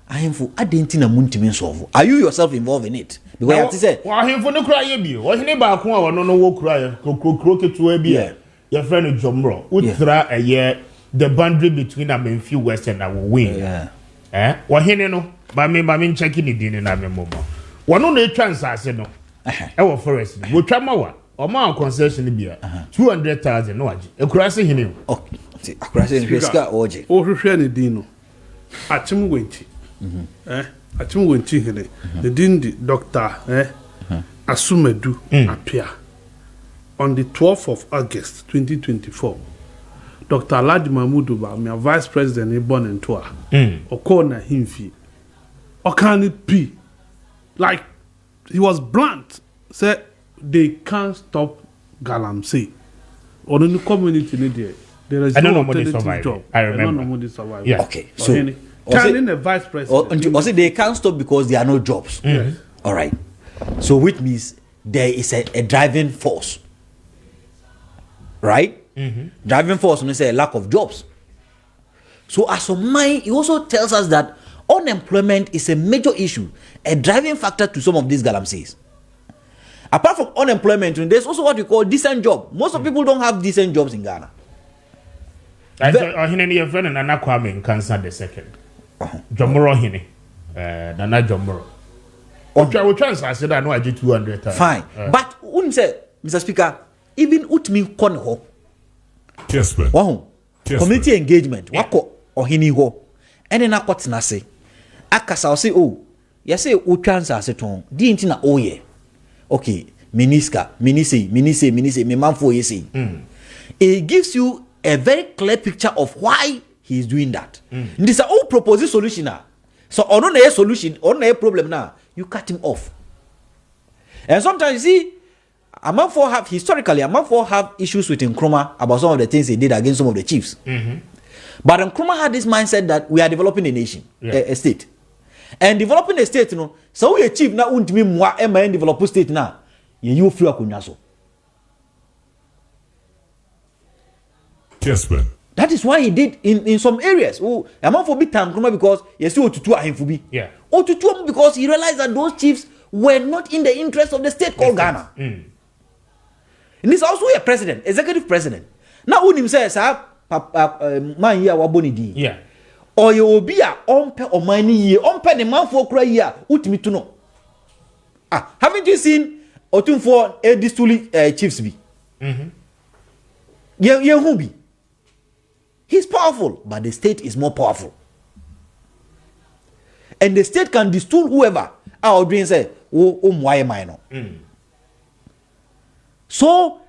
I am for Adentina Muntimin solve. Are you yourself involved in it? Because I have to say, well, him for no cry, you. Or he back one, no walk cry, crooked to a beer. Your friend Jomro, Utra a year, the boundary between them in few West and I will win. Yeah. What he no, but me checking it in a moment. One on the chance, I said no. Our forest, we try more. Or my concession be 200,000 no aji. E kurase hini. Oh, see, akurase hweska oje. O hwehwe ne din no. Achim wenti. Achim wenti hene. The din di Dr. Asumadu Appiah. On the 12th of August 2024, Dr. Alhaji Mahmoud Ba, my vice president in born in Toa. Okona himfi. Okani P. Like he was blunt. Said they can't stop Galamsey. Or in the community, there is no alternative job. I remember. Yeah. Okay, so telling the vice president. Also, they can't stop because there are no jobs. Yes. All right. So, which means there is a driving force. Right? Driving force, when you say a lack of jobs. So, as of mine, it also tells us that unemployment is a major issue, a driving factor to some of these Galamseys. Apart from unemployment, there's also what we call decent job. Most of people don't have decent jobs in Ghana. Hine friend and Nana Kwame cancer the second. Jomoro hine. Nana Jomoro. We chance I said I know I did 200,000. Fine. But say, Mr. Speaker, even utmi kon ho. Kessben. Community engagement. Wako or hini ho. And then akot na say. Akasa say oh. Ya say u chance I ton. Di inti na oh ye. Okay, Miniska, Minise, me man for you say. It gives you a very clear picture of why he is doing that. This is all proposed solution now. So on a solution, on a problem now, you cut him off. And sometimes you see, a man for have issues with Nkrumah about some of the things he did against some of the chiefs. But Nkrumah had this mindset that we are developing a nation, a state. And developing a state, you know, so we achieve now untimi mwa MN develop state now. You free akunyaso. Kessben. That is why he did in some areas. Oh, a man for big time because you see Otutu ahimfubi. Yeah. Otutu because he realized that those chiefs were not in the interest of the state called Ghana. And he's also a president, executive president. Now when him says, man here waboni di. Yeah. Or you will be a ompe or money ye, ompe the man for cry here, utmi to know. Haven't you seen Otun for a distuli chiefs be? Yeah, who be? He's powerful, but the state is more powerful. And the state can distool whoever. Our dream say, why am I no? So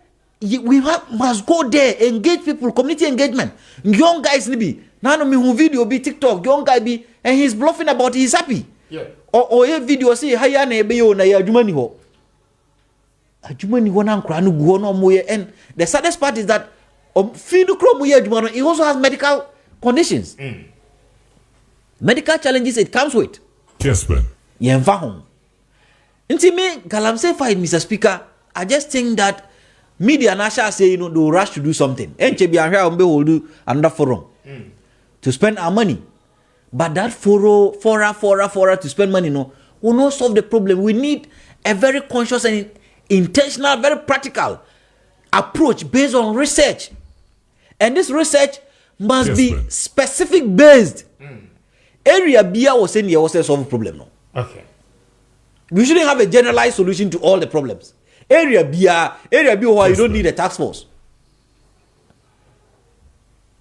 we must go there, engage people, community engagement. Young guys be. Now me who video be TikTok, young guy be, and he's bluffing about he's happy. Yeah. Or a video say haya na ebe yo na ya adwuma ho. Adwuma ni ho na nkra no guo no moye, and the saddest part is that fidu kro moye adwuma no, he also has medical conditions. Medical challenges it comes with. Kessben. Yenva home. Nti me Galamsey fight, Mr. Speaker, I just think that media nasha say, you know, they will rush to do something. Enche bi ahwa ombe will do another forum. To spend our money. But that fora to spend money, no, will not solve the problem. We need a very conscious and intentional, very practical approach based on research. And this research must be specific based. Area Bia was saying here was a solve problem. No. Okay. We shouldn't have a generalized solution to all the problems. Area B where you don't need a task force.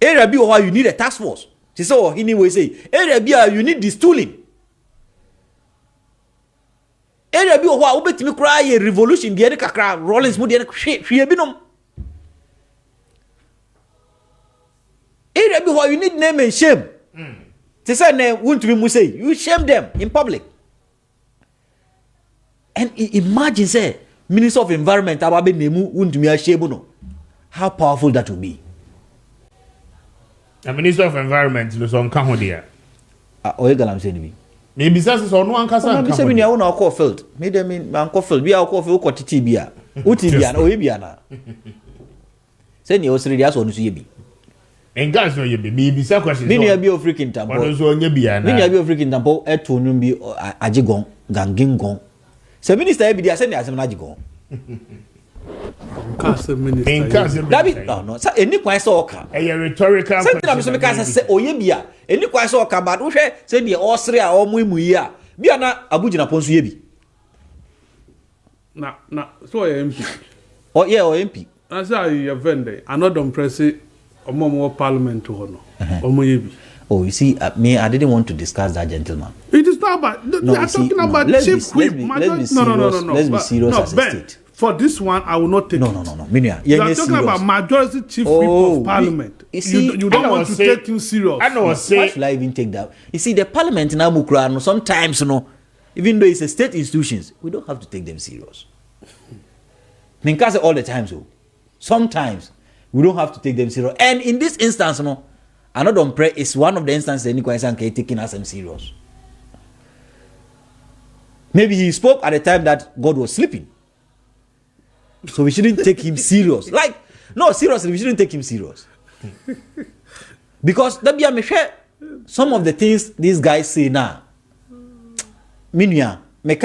Area B where you need a task force. She saw anyway say area B you need this tooling. Area B where ubetimi cry a revolution the kakra Rollins mu the binom. Area B where you need name and shame. They said, won't we say you shame them in public. And imagine, say, Minister of Environment, Ababe Nemu, won't me shame no. How powerful that will be. A Minister of Environment, no son Cambodia. Oyegal, I'm saying. Maybe that's on one casa. Maybe say, I want to call field. Maybe I mean, I'm call field. We are call field, Tibia. Utibiana, Oyebiana. Send you also, that's on Subi. And guys, no, you be some questions. Many of you freaking tampo. Many of you freaking tampo, Etunumbi, Ajigon, Gangingon. So, Minister, I be there, send as an Ajigon. Minister. No, so any quite so oka. A rhetorical. Something because say Oyebia. Any quite so oka, but we say the Austria or Muimuia. Biana Abujina Ponsu Yebi. Na, so MP. Oh, yeah, or MP. I say you vendor. I not don't press it. More parliament to honor. Oh, you see, me, I didn't want to discuss that, gentleman. It is not about. No, we are talking about chief whip. Let's be serious as a state. For this one, I will not take no. Minia, you are talking about majority chief whip of parliament. You don't want to take him serious. I know. Why should I even take that? You see, the parliament in Amukra, sometimes, even though it's a state institutions, we don't have to take them serious. Ninkase all the time, so sometimes we don't have to take them serious. And in this instance, another pray is one of the instances any question can taking us serious. Maybe he spoke at the time that God was sleeping. So we shouldn't take him serious. Like, no, seriously, we shouldn't take him serious. Because some of the things these guys say now, Minya, I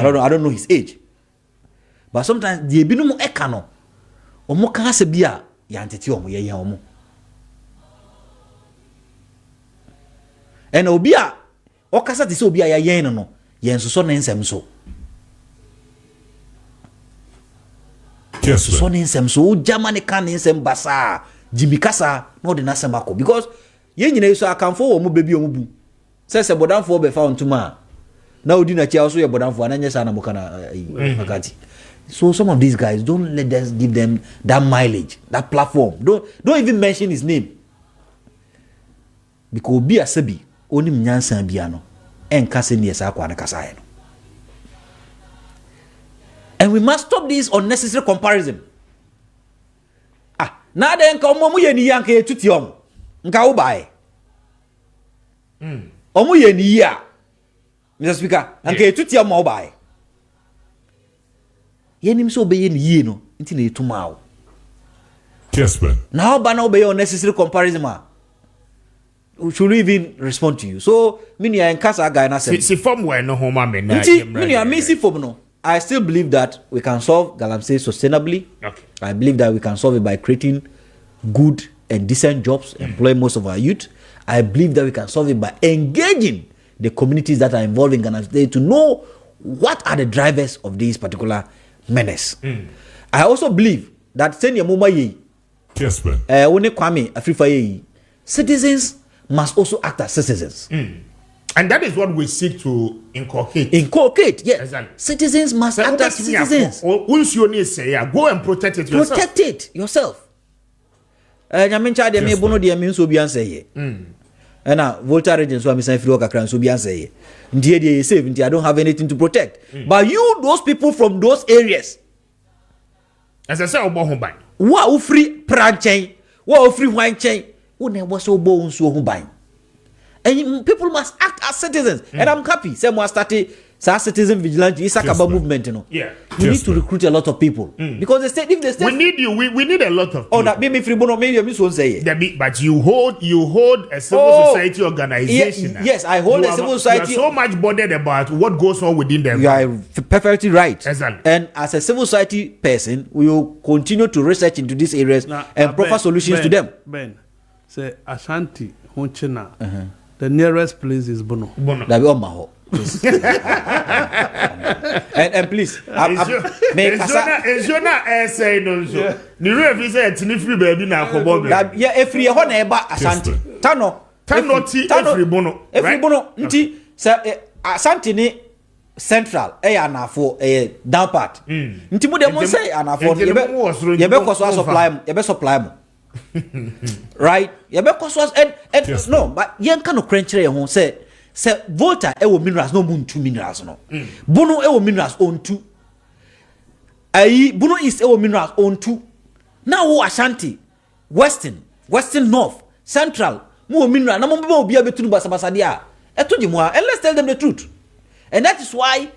don't know his age. But sometimes the binumu ekano, omo kase bia yanteti omo ye omo. And obia, okasa ti se obia ya yen no, yen so na nsem so. Yes, so nsem so Germany kan nsem basa, jibikasa no de nasem bako because yen nyina so akanfo omo bebi omo bu. Se bodanfo be fa ontuma. Na odi na chia so ye bodanfo ananya sa na mokana makati. So some of these guys, don't let us give them that mileage, that platform. Don't even mention his name. Because be a sebi, only mnyansa biano, and kase ni esa kwa na kasa no. And we must stop this unnecessary comparison. Na de nka omo ye ni yanka etuti omo. Nka wo bae. Omo ye ni ya. Mr. Speaker, nka etuti omo wo bae. Yenim so obey ni no nti na etuma wo. Kessben. Now ba na obey unnecessary comparison ma. Should we even respond to you? So mini I enkasa guy na say. See from where no home me na. Mini I mean see from no. I still believe that we can solve Galamsey sustainably. Okay. I believe that we can solve it by creating good and decent jobs, employ most of our youth. I believe that we can solve it by engaging the communities that are involved in Galamsey to know what are the drivers of these particular menace. I also believe that senior muma ye Kessben. One Kwame Appiah ye citizens must also act as citizens. And that is what we seek to inculcate. Yes. Exactly. Citizens must act as citizens. Once you need say, go and protect it yourself. Protect it yourself. Nyamincha de me bono de me so bi answer ye. And Volta region so am say free work so bi answer ye. Ntie de save ntie I don't have anything to protect. But you those people from those areas. As I say obo ho ban. Wa o free pranchen, wa o free hwan chen. Wo na wo so obo nso ho ban. And people must act as citizens. And I'm happy. Say more started citizen vigilante Isakaba movement, Yeah. We need to recruit a lot of people. Because the state, if the state, we need you. We need a lot of people. Oh, that maybe free bono, maybe I won't say it. But you hold a civil society organization. Yes, I hold a civil society. You are so much bothered about what goes on within them. You are perfectly right. Exactly. And as a civil society person, we will continue to research into these areas and proffer solutions to them. Ben, say Ashanti, Honchina. The nearest place is Bono. That be on my home. And please, say no so. Ni refi say tini free baby na akobo be. Yeah, every year na eba Ashanti. Tano ti every bono. Every bono nti say Ashanti ni central anafo down part. Nti mu dem say anafo ye be supply mo. right? You be cause and Yes, no, but yen can no crench ho say Volta e minerals no moon 2 minerals no. Bono e minerals on 2. Ayi Bono East e minerals on 2. Now wo Ashanti, Western North, Central, mo mineral na mo be obi abetunu basabasa dia. And let's tell them the truth. And that is why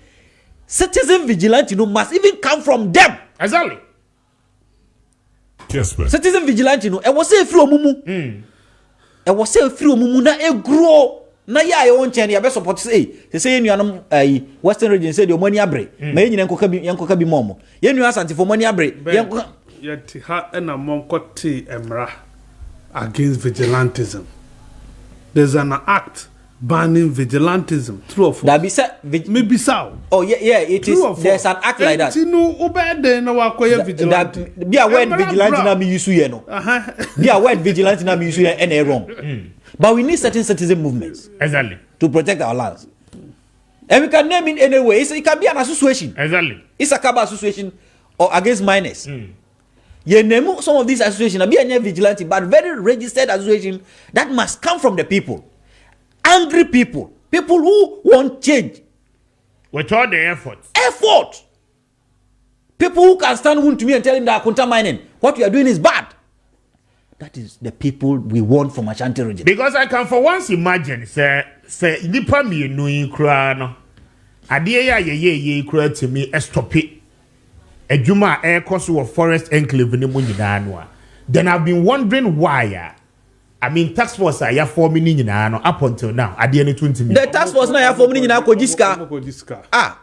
citizen vigilante must even come from them. Exactly. Kessben. Citizen vigilante it was say free omumu. It was say free omumu na e grow na ya your own chain ya be support say you know Western region say the money abre. Ma nyina nkoka bi momo. Ye nu asante for money abre. Ye ti ha na monkoti emra against vigilantism. There's an act banning vigilantism. True or false? That be said, maybe so. Oh yeah, it is. There's an act like that. Be aware vigilante na me use you no. Be aware vigilante na me use you and wrong. But we need certain citizen movements. Exactly. To protect our lands. And we can name it any way. It can be an association. Exactly. It's a Kaba association or against minors. You name some of these associations, be a vigilante, but very registered association that must come from the people. Angry people who want change. With all the effort. People who can stand wound to me and tell him that Kunta mining, what you are doing is bad. That is the people we want from Ashanti region. Because I can for once imagine, say nipa mi no inkra no. Ade ya ye kra to me stop it. Ejuma air cost of forest enclave ni mo nyina no. Then I've been wondering why. I mean, tax force are forming in up until now. At the end of 20 minutes. The tax force now forming in Kojiska.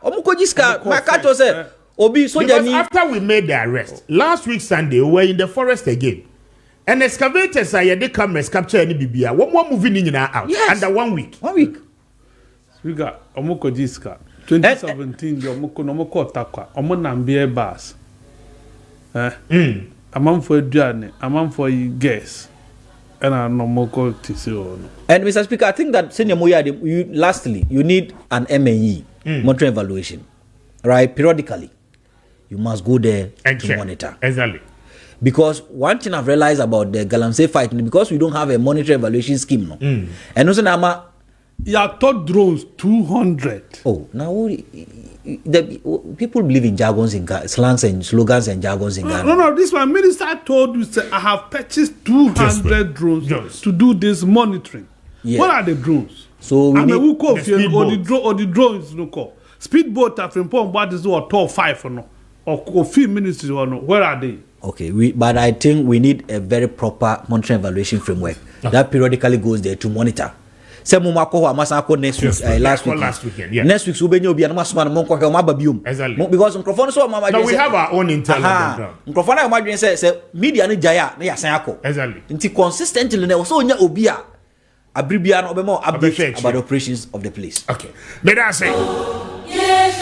Omukojiska. My catcher said, Obi so because after we made the arrest, last week Sunday, we were in the forest again. And excavators are they come and capture any BBA. One more moving in out under 1 week. 1 week. We got Omukojiska. 2017, the Omoko Takwa, Omonambie Bass. A month for journey, a month for guess. And Mr. Speaker, I think that Senior Moya, lastly, you need an MAE, monitoring evaluation, right? Periodically, you must go there to monitor. Exactly. Because one thing I've realized about the Galamsey fight, because we don't have a monitoring evaluation scheme, no. And also now, you thought drones 200. Oh, now the people believe in jargons in slangs and slogans and jargons in Ghana. No, this one minister told you say I have purchased 200 drones to do this monitoring. Yeah. What are the drones? So we need the drones no call. Speedboat have informed what is or top 5 or no or few ministries or no. Where are they? Okay, but I think we need a very proper monitoring evaluation framework that periodically goes there to monitor. Next week, last weekend. Yeah. Next week, so be obi anama suma no monko hwe mababium. Because microphone so mama. No, we have our own intel. Microphone na madwen say media no jaya na yasan akọ. Exactly. Nti consistently na so onya obi a abribia no be more updates about the operations of the police. Okay. May I say? Yes,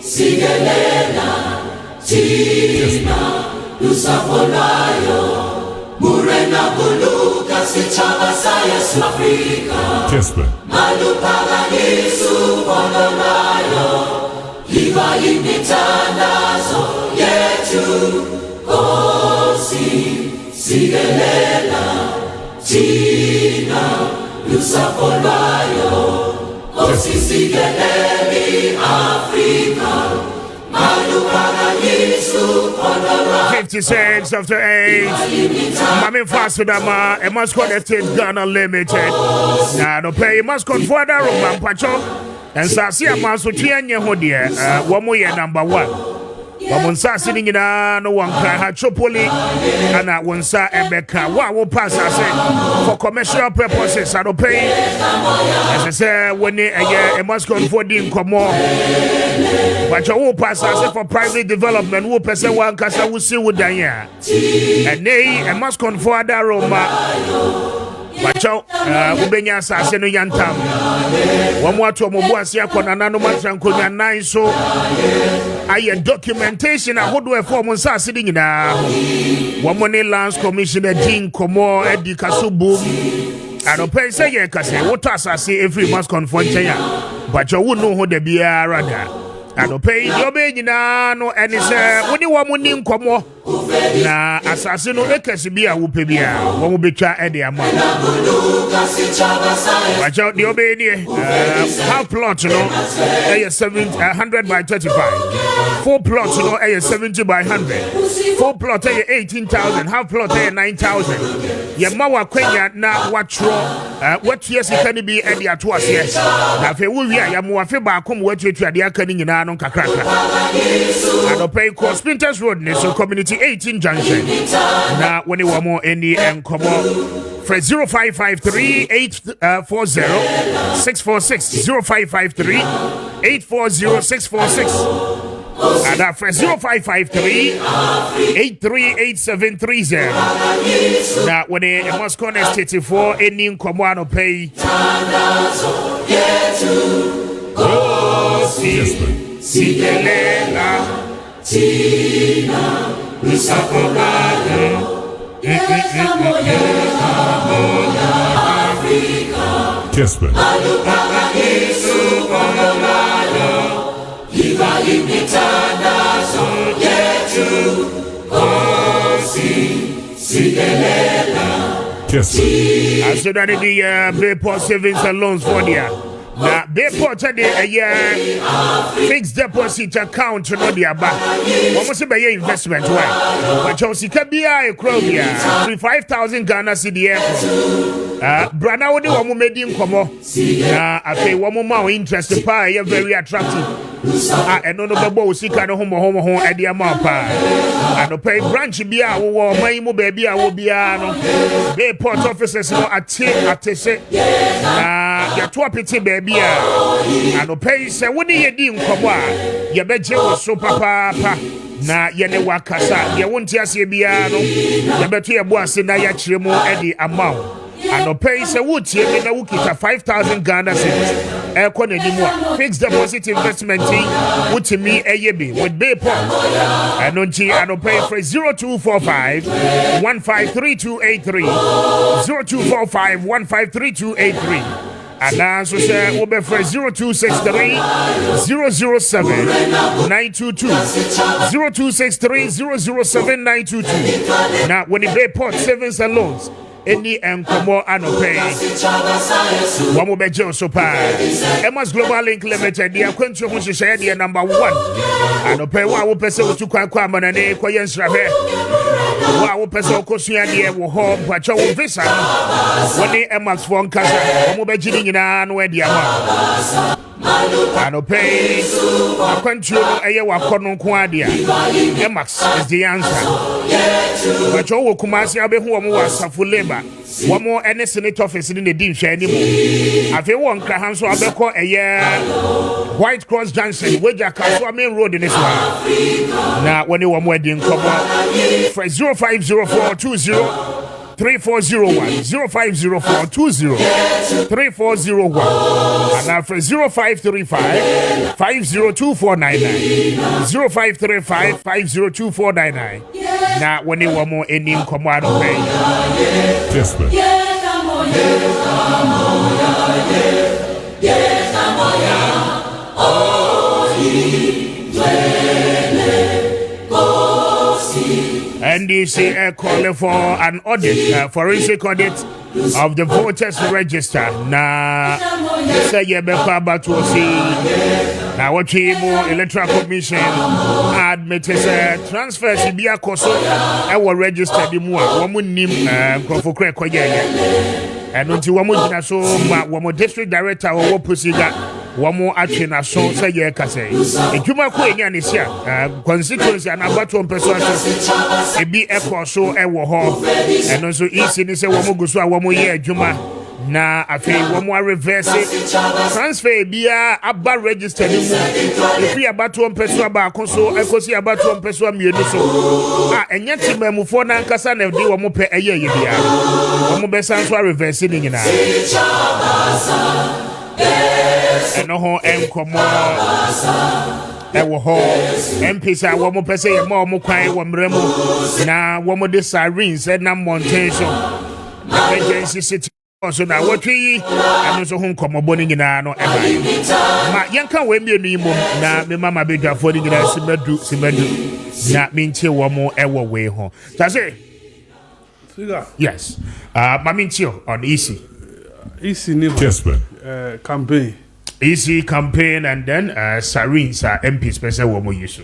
Sigelena, Tina, Lusafonayo, Murena Buluka, Sichava Sayas Africa, Kessben. Malupaganisu, Bononayo, Liva Imitanazo, Yetu, Osi, Sigelena, Tina, Lusafonayo. 56 after 8. Mami Fasudama, a mascot estate Ghana Limited. Now, no pay mascot for the room, Pacho. And Sasia Masuchian Hodia, Wamoya number 1. Wamunsa sitting in no one can have Chopoli and I won't say Ebeka. What will pass for commercial purposes? I don't pay. As I say, when a must go for the come on. But you will pass for private development. Who person one casa will see with Danya. And they must conform that Roma. Wacho ubenya asase no yantam womo ato mo boase akona nanom atrankonya nan so aye documentation ahodo e form nsase di nyina womo ne lands commissioner din komo edi kasubum anope say ye kase woto asase every must confront ya bacho wo no ho da biara da anope yobe nyina no eni se woni womo ni nkomo na asase no ekesi bia wo pe bia womo betwa ede ama bacho the obe ni half plot no 100 by 35 full plot no 70 by 100 full plot 18,000 half plot 9,000 ye ma wa kwanya na watro what yes can be ede ato ase na fe wo wi ya mo afe ba kom watwetu ade aka ni nyina no kakraka anope cross Printers Road ne so community 18 junction na woni wo mo eni enkomo for 0553-840-646 0553-840-646 and for 0553-838-730 na woni Moscow State for eni enkomo ano pay Sigelela Tina Usapobado Kessben. Kessben. I said that the Bayport Savings and Loans for there. Na Bayport a fixed deposit account no dia ba. What must be investment why? But Chelsea Kabia e Krobia 5,000 Ghana CDF. Brana wodi wo medi nkomo. Na afei wo ma interest pa e very attractive. Eno no bebo osika no homo e dia ma pa. Ano pay branch bia wo man mu ba bia wo bia no. Bayport offices no atese. Na ya to apete ba bia. Ano pay se woni ye di nkomo a ye beje wo so papa na ye ne wakasa ye wonti ase bia no ye beto ye bo ase na ya kiremu e di amount. Ano pay se wutie me na wukita 5,000 Ghana cedis e ko nanimu a fixed deposit investment wutimi eyebe with Bayport ano nti ano pay for 0245 153283 0245 153283 and also say we be for 0263 007 922 0263 007 922 now when the Bayport Savings and Loans any enkomo anope wamo beje so pa Emas Global Link Limited dia kwantu ho hyehyɛ dia number 1 anope wa wo pese wo tukwan kwa manane koye nsrabe wa wo pese okosua dia wo ho mpacha wo visa woni Emas for nkasa wamo beje ni nyina no dia ma anope akwantu no eye wakono nko adia Emas is the answer but wo kumasi abehu wo wa safule Wamo any Senate office in the dim share anymore. I feel one crahan so abeko a year White Cross Junction, Wager Castle main road in this one. Now, when you want wedding, come on for 050420 3401 050420 3401 and now for 0535 502499 0535 502499. Now, when you want more any command of pay. Kessben. NDC calling for an audit, forensic audit of the voters register. Na say you be about to see. Now what you electoral commission admits transfers to be a cost. I will register the more. One name for and until one more so one district director or procedure. One more action as so say ye kase. Ejuma ko enya ne sia constituency and about one person e bi e ko so e wo ho eno so isi ni say wo mo guso a wo mo ye ejuma na afei wo mo reverse transfer bia aba register ni mu efi abato mpeso aba akoso ekosi abato mpeso amienu so enye timamufo na nkasa na di wo mo pe eye bia wo mo besan so reverse ni nyina eno ho enkomo ewo ho empisa wo mo pese ye ma mo kwan wo mremu na wo mo de sirens na mountain so emergency city so na wotwi ano so ho nkomobo ni nyina no eba ma yenka we mienu yimom na me mama bedwafo ni nyina simadu na minche wo mo ewo we ho tase yes ma minche on easy ni Kessben campaign easy campaign and then sirens are MPs pese wo mo yusu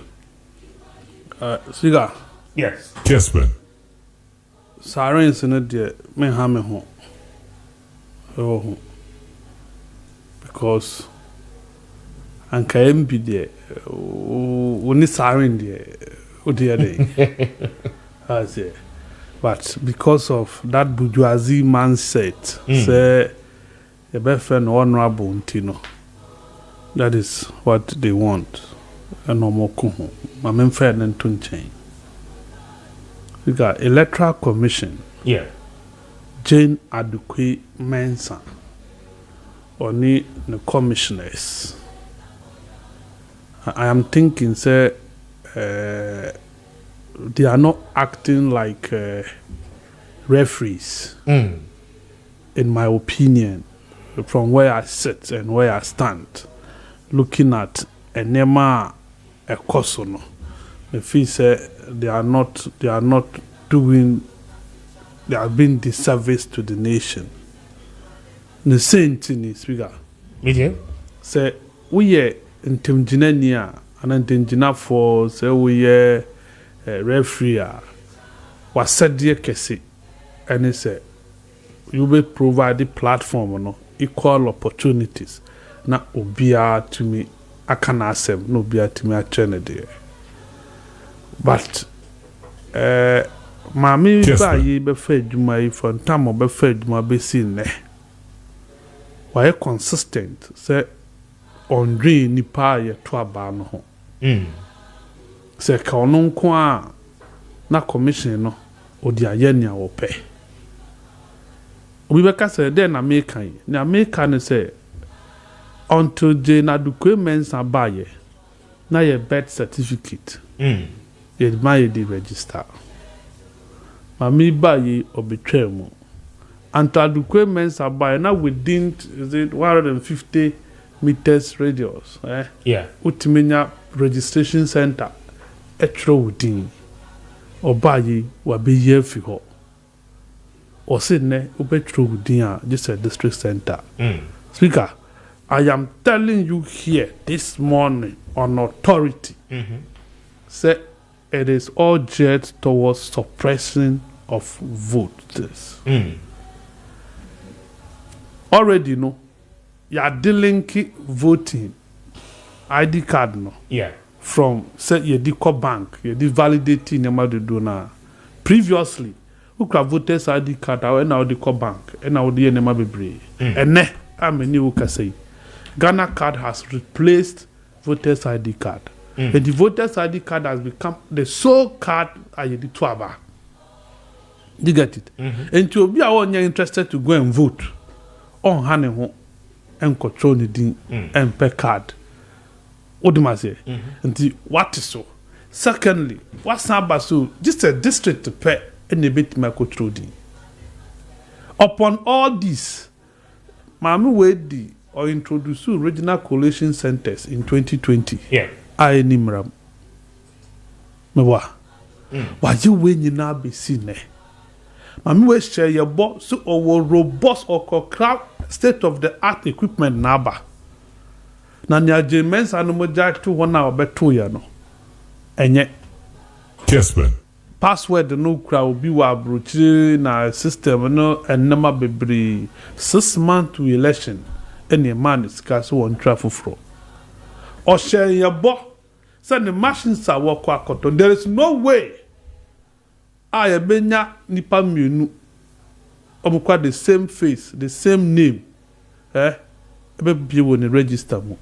Siga yes Kessben sirens no de me ha me ho because anka MP de oni siren de odi dey as but because of that bourgeoisie mindset say the best friend honorable ntino that is what they want and no more kuhu my main friend and tunchen we got electoral commission yeah Jane Adukwe Mensah oni the commissioners I am thinking say they are not acting like referees in my opinion from where I sit and where I stand looking at enema ekosono the feel say they are not doing they are being disservice to the nation. The same thing is speaker. Say we are intimidania and intimidina for say we are referee was said dear Kessy and he said you will provide the platform no equal opportunities na obia to me akana asem no obia to me atwene there but Mami ba yi be fa adwuma yi for time be fa adwuma be si ne why consistent say on dream nipa ye to aba no ho say ka ono nko a na commission no odi aye nia wo pe obi be ka say den na make ne say until je na Adukwe Mensah ba ye na ye birth certificate ye ma ye di register Mami bayi obitwemu. Anto Adukwe Mensah bayi na within is it 150 meters radius. Yeah. Utimenya registration center. Etro within. Obayi wabi ye fi ho. Osine ubetro within just a district center. Speaker, I am telling you here this morning on authority. Say it is all geared towards suppression of votes. Already, no, you are dealing voting ID card, no. Yeah. From say you did bank, you did validating the donor. Previously, who could voters ID card, I now the bank, and now the name be brave. And ne, I'm a new say Ghana card has replaced voters ID card. And the voters ID card has become the sole card I did to aba. You get it? And to be our interested to go and vote on Haneho and control the thing and pay card. What do I say? And what is so? Secondly, what's about so just a district to pay and a bit my control. Upon all this, Mami Wedi or introduce regional collation centers in 2020. Yeah. I nimram. Mewa. Why you when you now be seen there? Mami we share your boss so or robust or crowd state of the art equipment naba. Na nya James anomoja to 1 hour beto ya no. Enye. Kessben. Password no crowd be wa brochi na system no and number bebre 6 months to election. Any man is cast one travel for. Or share your boss. Send the machines are work akoto. There is no way. I benya nipa mienu omukwa the same face, the same name. Ebe bi wo ni register mo.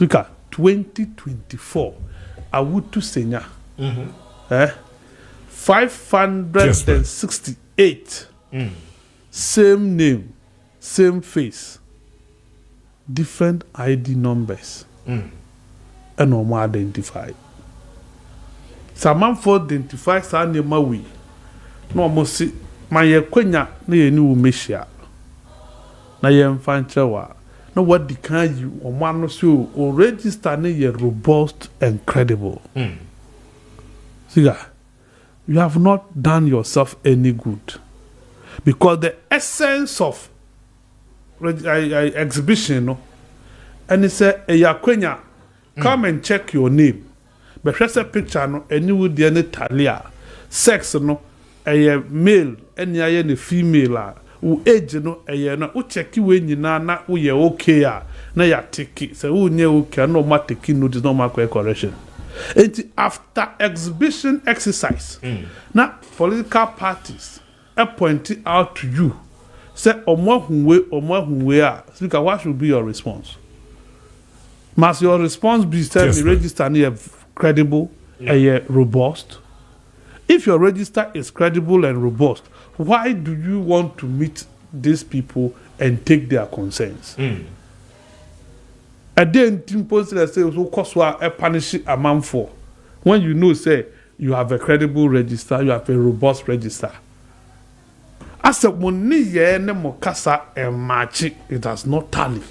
Look at 2024. Awutu Senya. 568. Same name, same face, different ID numbers. And no more identified. Some for identify Sandy Maui. No more see my quenya near new Meshia. Na yem fanchawa. No what the kind you or one so or register near robust and credible. Siga, you have not done yourself any good. Because the essence of exhibition, no, and it's a yakwenya, come and check your name. But just a picture, no, and you would be talia. Sex, no, a male, and a female, who age, no, a no, who check you when you na, who ye okay, na ya take it. So who knew can no matter taking notice, no matter correction. And after exhibition exercise, now political parties pointing out to you, say, speaker, what should be your response? Must your response be tell me register near credible and robust? If your register is credible and robust, why do you want to meet these people and take their concerns? And then impose that say so cost a punish a man for when you know say you have a credible register, you have a robust register. As a money ye ne mokasa and Maakye, it has not tally.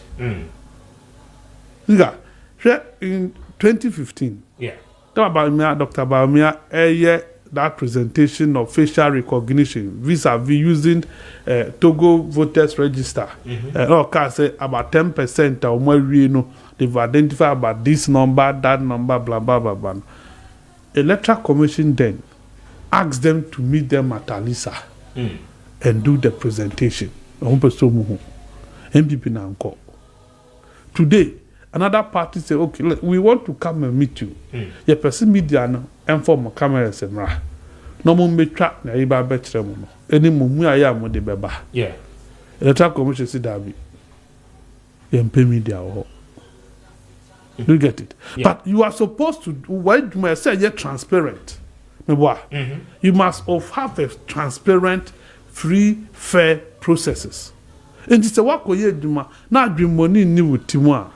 In 2015, Dr. Baumia, that presentation of facial recognition vis-a-vis using Togo voters register. Say about 10% or more, they've identified about this number, that number, blah, blah, blah, blah. Electoral Commission then asked them to meet them at Alisa and do the presentation. MPP Nanko. Today, another party say, okay, look, we want to come and meet you. Your person media no inform cameras and ra. No more me trap na iba betre mo no. Any mumu aya mo de beba. Yeah. Electoral Commission say that be. MP media ho. You get it? Yeah. But you are supposed to why do I say you're transparent? You must have a transparent, free, fair processes. And it's a work where you not bring money in with Timwa.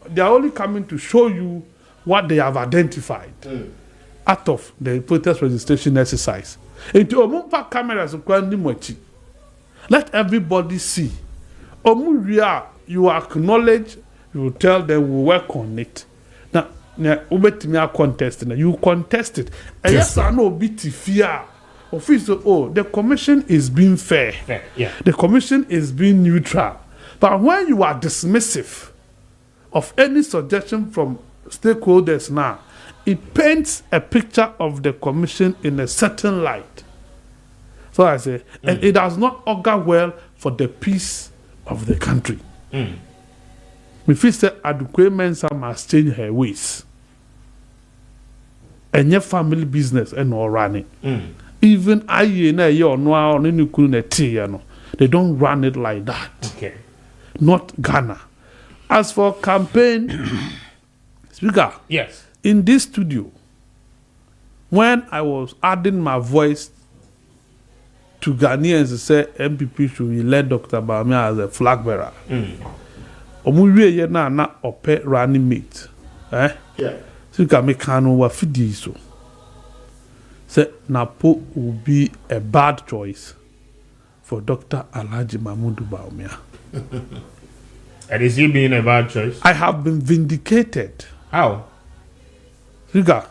They are only coming to show you what they have identified out of the protest registration exercise. And to cameras, let everybody see. You acknowledge, you tell them we work on it. Now, you contest it. And yes, I know BT fear. Official, the commission is being fair. Yeah. The commission is being neutral. But when you are dismissive of any suggestion from stakeholders now, it paints a picture of the commission in a certain light. So I say, and it does not augur well for the peace of the country. Me feel say Adukwe Mensah must change her ways. And your family business and all running. Even they don't run it like that. Okay. Not Ghana. As for campaign, speaker. Yes. In this studio, when I was adding my voice to Ghanaians to say MPP should elect Dr. Baumia as a flag bearer. Omuwe na ope running mate. Yeah. Speaker, me kanu wa fidi so. Say Napo will be a bad choice for Dr. Alhaji Mahmoud Baumia. And is he being a bad choice? I have been vindicated. How? Riga,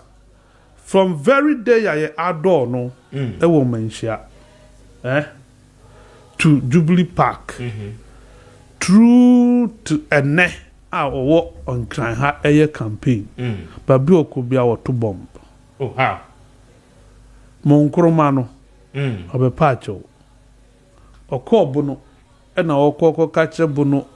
from very day I adore no, a woman share, to Jubilee Park, through to a ne, our work on Kranha Air campaign, but Bio could be our two bomb. Oh, how? Monkromano, of a pacho, or call bono, and our cocoa catcher bono,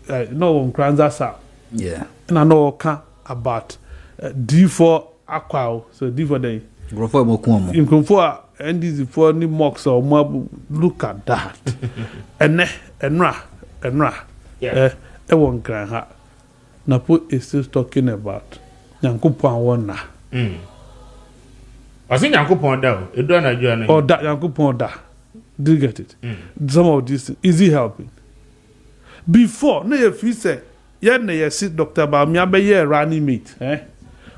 no one Kranzasa. Yeah. And I know about D4 Aqua, so D4 day. Grofo Mokumo. In Kumfua, NDC for any mocks or mob. Look at that. Enra. Yeah. Ewan Grandha. Napo is still talking about Yankupon Wana. I think Yankupon down. You don't know. Or that Yankupon da. Do you get it? Some of this is he helping? Before, no, if you say, yeah, no, sit Dr. Bamia be ye running meet,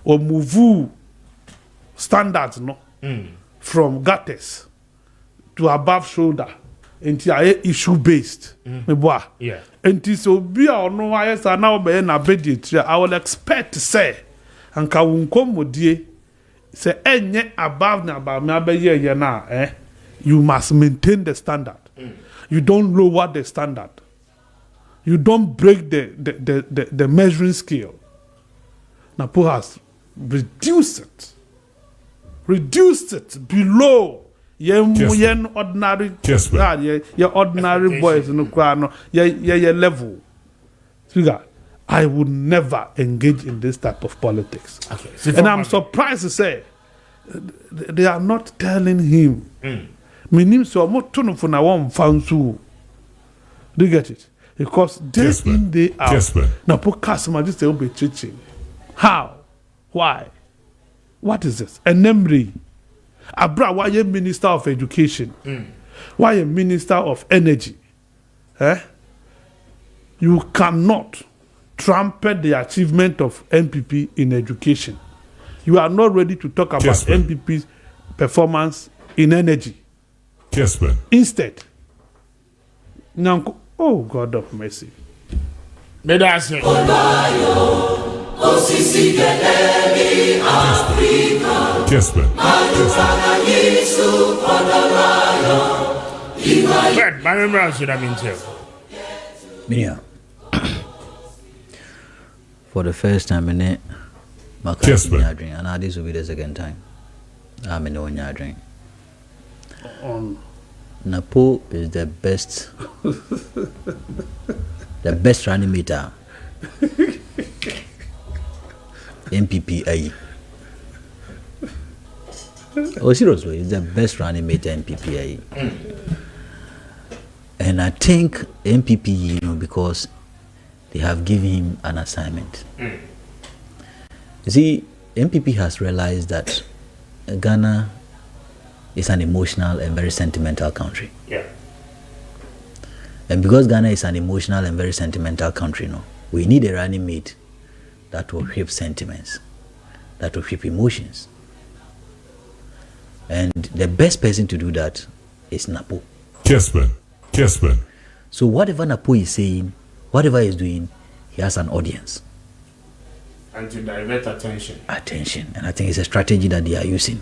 or move standards, no, from gutters to above shoulder. Until I issue based, Yeah. Until so be or no, I now be na bedi. I will expect to say, and can come with ye say, any above na about me be ye na, you must maintain the standard. You don't lower the standard. You don't break the measuring scale. Napo has reduced it below. Yen ordinary, your ordinary boys in the crowd, your level. I would never engage in this type of politics. Okay. And I'm surprised to say they are not telling him. Meaning, so I'm not turning for now on fansu. Do you get it? Because day in, day out, now put customer just will be teaching. How? Why? What is this? An memory. Abra, why a minister of education? Why a minister of energy? You cannot trumpet the achievement of MPP in education. You are not ready to talk about MPP's performance in energy. Kessben. Instead, oh God of mercy. May I say? Kessben. My memory should have been tell. Minia. For the first time in it, Kessben. Maakye, and now this will be the second time. I'm in one drink. Napo is the best running meter MPPA. Oh, seriously, it's the best running meter MPPA. And I think MPP, because they have given him an assignment. You see, MPP has realized that Ghana is an emotional and very sentimental country. Yeah. And because Ghana is an emotional and very sentimental country, we need a running mate that will shape sentiments, that will shape emotions. And the best person to do that is Napo. Kessben. So whatever Napo is saying, whatever he's doing, he has an audience. And to divert attention. And I think it's a strategy that they are using.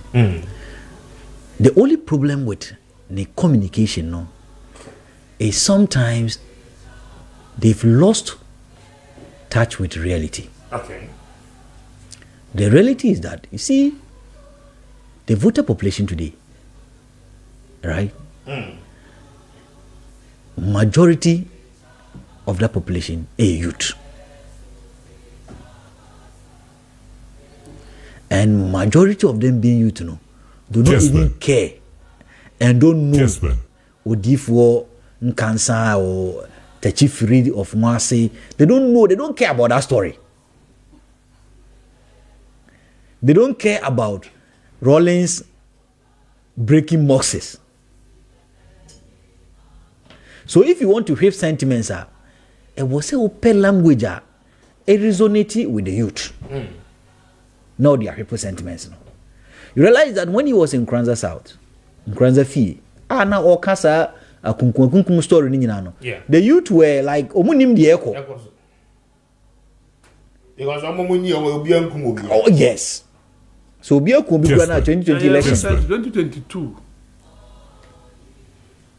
The only problem with the communication is sometimes they've lost touch with reality. Okay. The reality is that, you see, the voter population today, right? Majority of that population are youth. And majority of them being youth, do not even care and don't know Odifo, Nkansa, or the chief read of Marseille. They don't know, they don't care about that story. They don't care about Rollins breaking boxes. So if you want to have sentiments, it was a open language, it resonated with the youth. Now they are people sentiments. You realize that when he was in Kranza South, in Kranza Fee, now Okasa a kunkum story the youth were like omunim the echo. Because oh yes. So be a kumbi 2020 elections. 2022.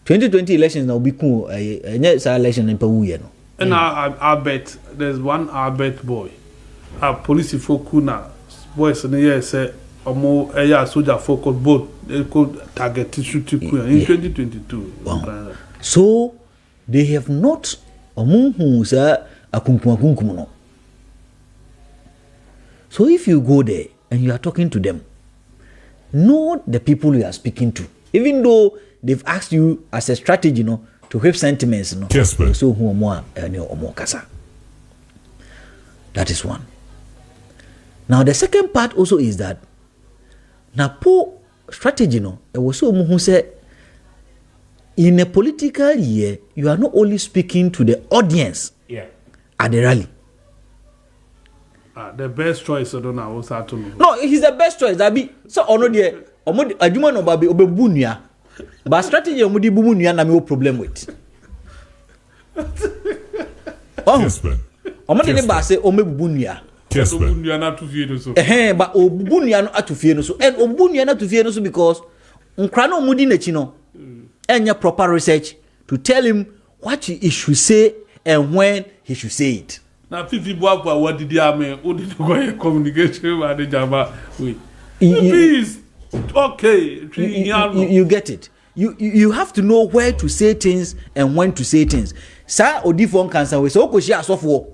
2020 elections now be cool. Election in Peru. And I bet there's one Albert boy. A police focus boys in the year say more soldier focus both they could target shooting in 2022. Wow. So they have not who's a kunkum. So if you go there and you are talking to them, know the people you are speaking to. Even though they've asked you as a strategy, to whip sentiments, Kessben. So who more kasa. That is one. Now the second part also is that na po strategy it was so who say in a political year you are not only speaking to the audience at the rally. The best choice I don't know what's to know. No, he's the best choice. That be so ono de adwuma no ba be obebu nua. But strategy omudi bubu nua na me problem with. Kessben. Omudi ne ba say omebubu nua. Kessben. Nua na to fie no so. But obubu nua no atufie no so. And obubu nua na atufie no so because nkra na omudi na chi no. Enya proper research to tell him what he should say and when he should say it. Now, Fifi Boakwa, what did you mean? Who did you go communication manager? Wait, please, okay, you get it. You have to know where to say things and when to say things. Sir, Odifon cancer we so koshi asofo.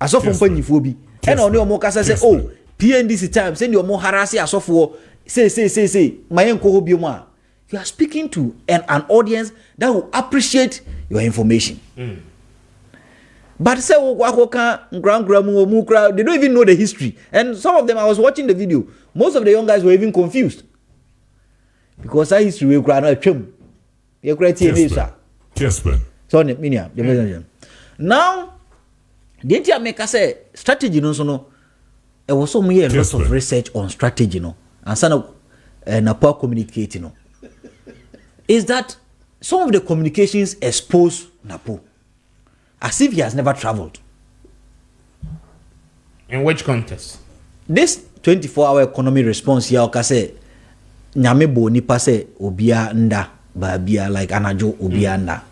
Asofo mpanifo bi. And on your mokasa say, oh, PNDC time, send your more harassy asofo. Say, my enko bi mo. You are speaking to an audience that will appreciate your information. But say they don't even know the history. And some of them, I was watching the video, most of the young guys were even confused. Because that history will cry not chum. You create Kessben. So now didn't you make us say strategy no it was so many lots of research on strategy and some of poor communicating is that some of the communications expose Napo as if he has never traveled. In which context? This 24-hour economy response here, okay, say nyame bo nipa say obia nda babia like anajo obia nda.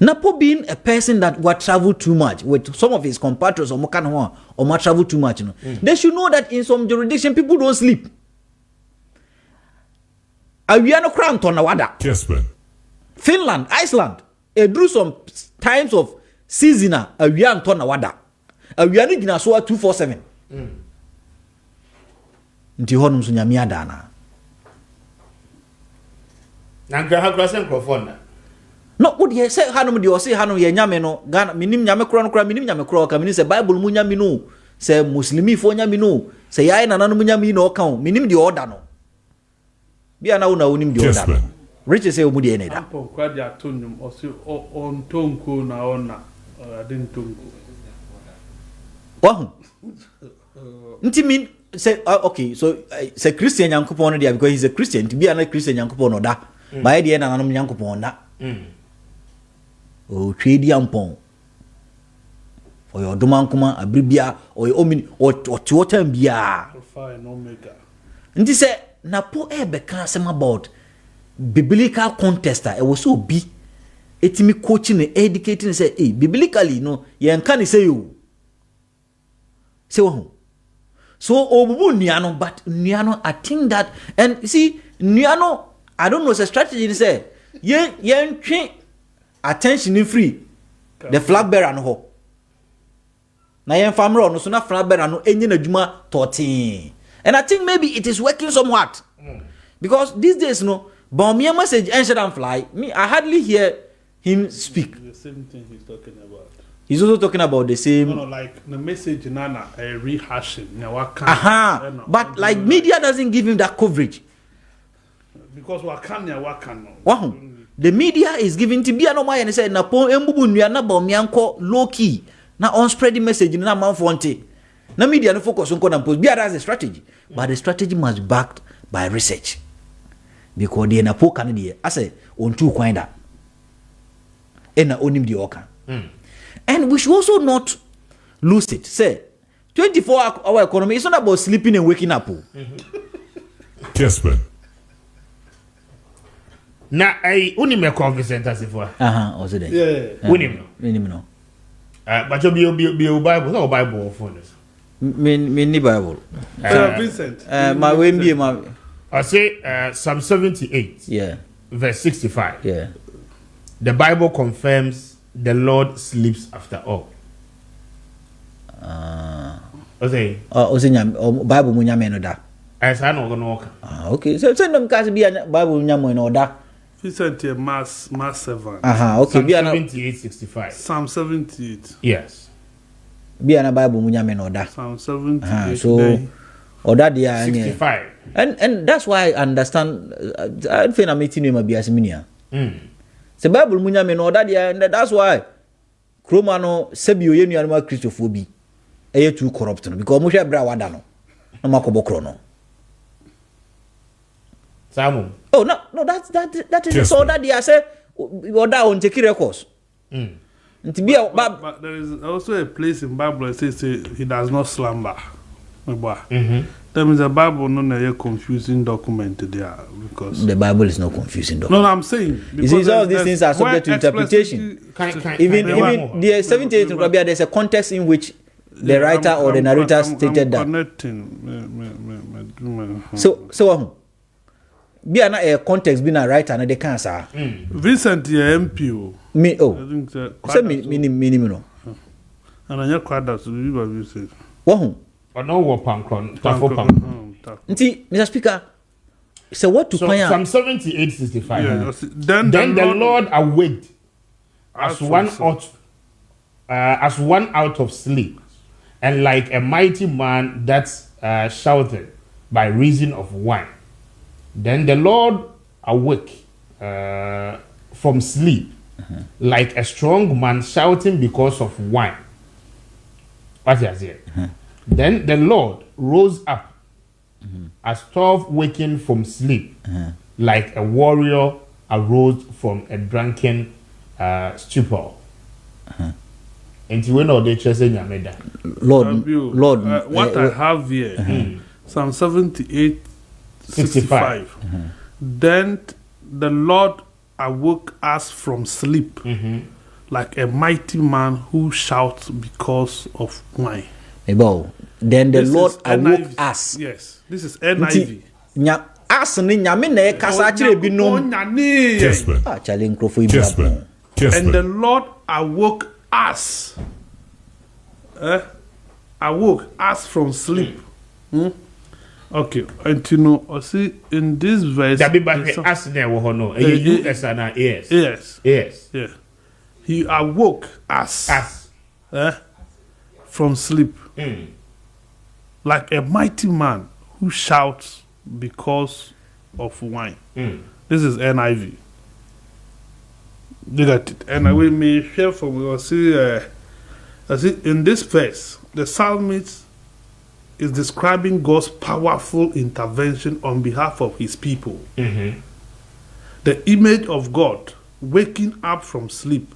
Napo being a person that would travel too much with some of his compatriots or might travel too much, they should know that in some jurisdiction people don't sleep. Awiano crown to nawada. Kessben. Finland, Iceland, drew some times of seasonal awian to nawada. Awiani gina so 247. Nti honum so nyame adana. Na graha krasen krofona. No, what ye say hanum de o say hanum ye nyame no Ghana minim nyame kro no kra minim nyame kro ka minim say Bible mu nyame no say muslimi fo nyame no say yai na nanu nyame no ka minim de order no. Bia na una unim de order. Rich say omu de eneda. Ampo kwa dia tonum o say on tonko na ona adin tonko. Wahu. Nti min say okay so say Christian yankopon no dia because he's a Christian to be a Christian yankopon no da. Ba ye na nanu yankopon na. O trade yampon. For your domankuma abribia or your omini or time bia. Alpha and Omega. Nti say na po beka sem about biblical context it was so be etimi coaching and educating say biblically no yen kan say you say wo so obubu nuano but nuano I think that and you see nuano I don't know it's a strategy to say yen twe attention in free the flag bearer no ho na yen famro no so na flag bearer no enye na djuma 13 and I think maybe it is working somewhat because these days but me message and fly me I hardly hear him speak. The same thing he's talking about. He's also talking about the same. No, like the message nana a rehashing. But like media doesn't give him that coverage. Because wakan. Wow. The media is giving to be no and say na po embubu nua na ba mianko low key na on spreading message na man fonte. Na media no focus on na post. Be that's a strategy. But the strategy must be backed by research. Because they na po kan dey ase on two kwan da. Na onim di oka. And we should also not lose it. Say 24-hour economy is not about sleeping and waking up. Kessben. Na unim me conversant as if also there. Yeah. Unim no. But you be Bible, no Bible phone. Me Bible. Vincent. My way be my I say Psalm 78. Yeah. Verse 65. Yeah. The Bible confirms the Lord sleeps after all. Bible mu nyame no da. as I know. Okay. So send them cast be a Bible nyamo in order. Vincent here, mass 7. Okay. Psalm Be 78:65. Psalm 78. Yes. Be a Bible nyamo in order. Psalm 78. So order there 65. And that's why I understand. I think I'm meeting him be as minia. The Bible nyamo in order there, and that's why Kromano Sebio yenu anima Christophobi. Eye too corrupt no because mo hwe bra wada no. No makobokro no. Samu. Oh no, that is all that they say. Order on take records. But there is also a place in Bible that says he does not slumber. That means the Bible not a confusing document there because the Bible is not confusing document. No, I'm saying you see, all these things are subject to interpretation. Even the 78 in Krabia, there's a context in which the writer or the narrator stated that. So be a context being a writer and they can't say. Vincent MP. Me oh. I think so minimum. And I quite that to be what you said. What? Or no war pankron. Nti, Mr. Speaker, so what to so Psalm 78:65. Yeah, then the Lord awaked as one out of sleep, and like a mighty man that shouted by reason of wine. Then the Lord awake from sleep, like a strong man shouting because of wine. What is it? Then the Lord rose up as 12 waking from sleep, like a warrior arose from a drunken stupor. And when all the chasing Yameda. Lord, what I have here, Psalm 78:65. Then the Lord awoke us from sleep, like a mighty man who shouts because of wine. Then the Lord awoke us. Yes, this is NIV. Us ni nyame na kasa kire binom. And the Lord awoke us. Awoke us from sleep. Okay, and you know, see in this verse. Yes. Yeah. He awoke us. From sleep. Like a mighty man who shouts because of wine. This is NIV. You got it. And we may share from you see in this verse, the psalmist is describing God's powerful intervention on behalf of his people. The image of God waking up from sleep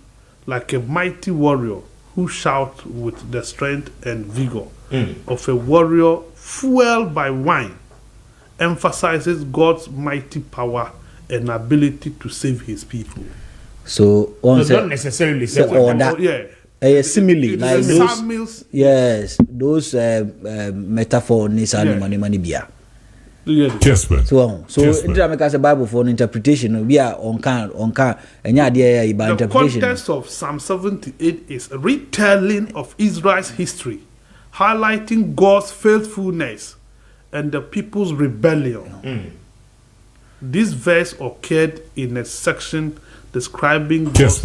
like a mighty warrior who shouts with the strength and vigor of a warrior fueled by wine emphasizes God's mighty power and ability to save his people. So, don't necessarily say simile like those. Yes, those metaphor ni mani bia. Kessben. So intra make us a Bible for an interpretation. We are on can enya ade about interpretation. The context of Psalm 78 is a retelling of Israel's history, highlighting God's faithfulness and the people's rebellion. This verse occurred in a section describing God's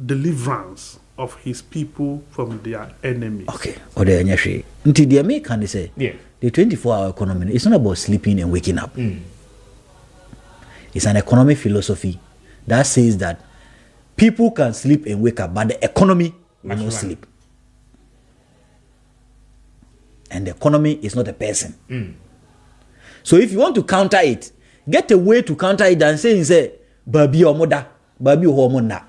deliverance of his people from their enemies. Okay. Ode nyahwe. Nti the American say, the 24-hour economy is not about sleeping and waking up. It's an economic philosophy that says that people can sleep and wake up, but the economy will not sleep. And the economy is not a person. So if you want to counter it, get a way to counter it and say, Babi or moda, Babi or mona.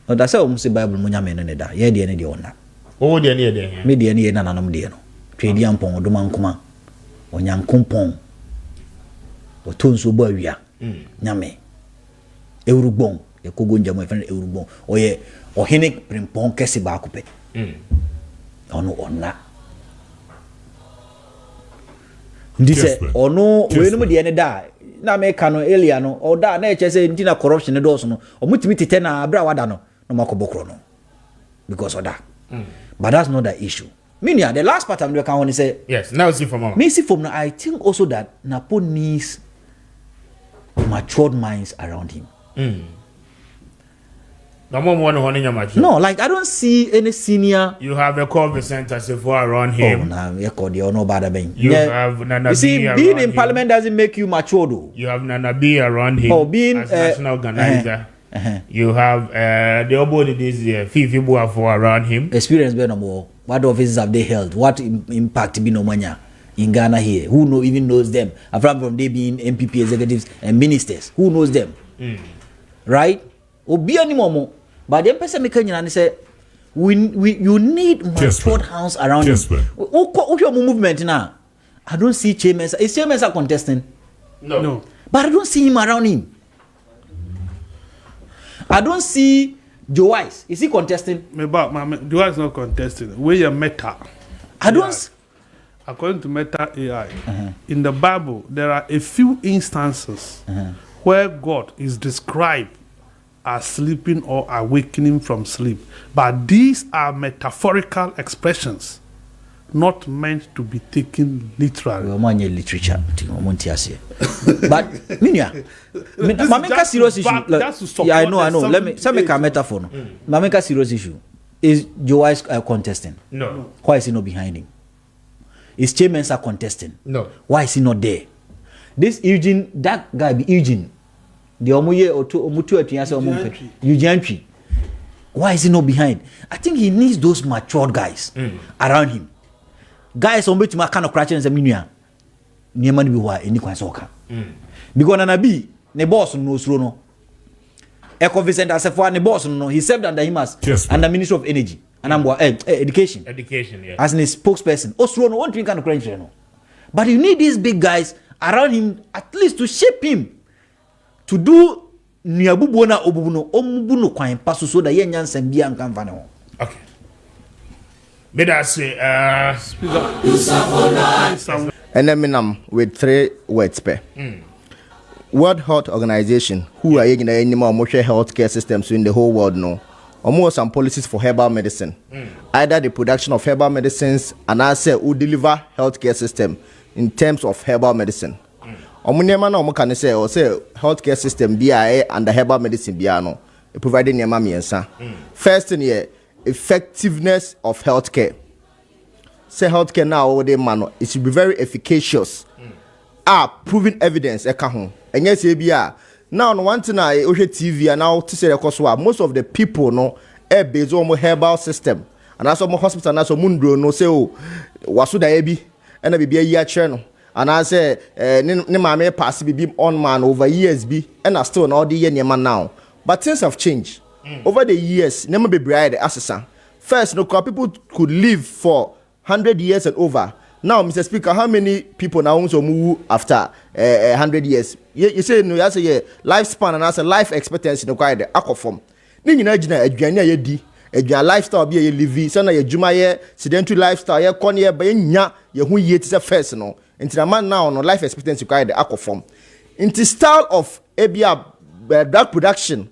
That's how the Bible munyameneda. Yeah, the end of oh, the end. Media ni na nanam de no. Twedi ampon odoma nkoma. Onyankompon. Otonso bo awia. Nyame. Ewurugbon. Yakogo njamo efan ewurugbon. Oye ohene primpon kese ba akopɛ. Ono onna. Ndi se ono we no de ne da. Na me ka no elia no oda na eche se ntina corruption ne do so no. Omutimi tete na abra wada no. No makobokro no. Because of that. But that's not the issue. Minia, the last part I'm going to say. Yes, now see from Me see from now, I think also that Napo needs matured minds around him. No, like I don't see any senior. You have a call center around him. Oh, nah, no bad thing. You have Nana You see, B being in him. parliament doesn't make you mature, though. You have Nana B around him. Oh, being as national organizer. You have the Obodi this year, Fifi Buafo around him. Experience be no more. What offices have they held? What impact be no mania in Ghana here? Who even knows them? Apart from they being MPP executives and ministers, who knows them? Right? Obi any more. But the person make say you need matured hands around him. What's your movement now? I don't see Chairman. Is Chairman contesting? No. But I don't see him around him. I don't see Joe Wise. Is he contesting? Joe Wise is not contesting. We are Meta. I don't. According to Meta AI, in the Bible, there are a few instances where God is described as sleeping or awakening from sleep. But these are metaphorical expressions, not meant to be taken literally. Literature. But Minya, Mameka serious issue. Yeah, I know. Let me make a metaphor. Mameka serious issue. Is Joe Wise contesting? No. Why is he not behind him? Is Chairman contesting? No. Why is he not there? This Eugene, that guy be Eugene. The Omuye or Omutu Eugene. Why is he not behind? I think he needs those matured guys around him. Guys on which my kind of crutch and Minya. Near money be why any kind of because Nanabi, ne boss knows Rono. Eco Vicent as a foreign boss, no, he served under him as under Minister of Energy and I'm education. Education, yeah. As a spokesperson. Osrono won't drink kind of crunch. But you need these big guys around him at least to shape him to do Niabubona Obuno Omubuno Quine Passo so that Yan Sambian can vano. Okay. But I say, and then with 3 words per World Health Organization, who are in any more healthcare systems in the whole world, no, or more some policies for herbal medicine. Either the production of herbal medicines and I say who deliver healthcare system in terms of herbal medicine. Omunema na omo kan say or say healthcare system BIA and the herbal medicine biano providing nyama miensa. First thing here, effectiveness of healthcare. Say healthcare now they man it should be very efficacious. Proven evidence e ka ho. Enye say bia now no one thing na o hwe TV and now to say rekoso most of the people no e based on herbal system and as some hospital na so mundro no say o waso da e bi e na bibia yi a kire no. And I say, ne mama pass be on man over years be, and I still all the year now. But things have changed over the years. Never be bride assassin. First, no people could live for 100 years and over. Now, Mr. Speaker, how many people now want to move after 100 years? You say no, you say lifespan and I say life expectancy no quite the aquaform. Then you know, a di. A lifestyle be a live, so na juma sedentary lifestyle, ye konya by nya ye hu ye is a first no. Into the man now no life expectancy quite the aquaform. Into style of abia drug production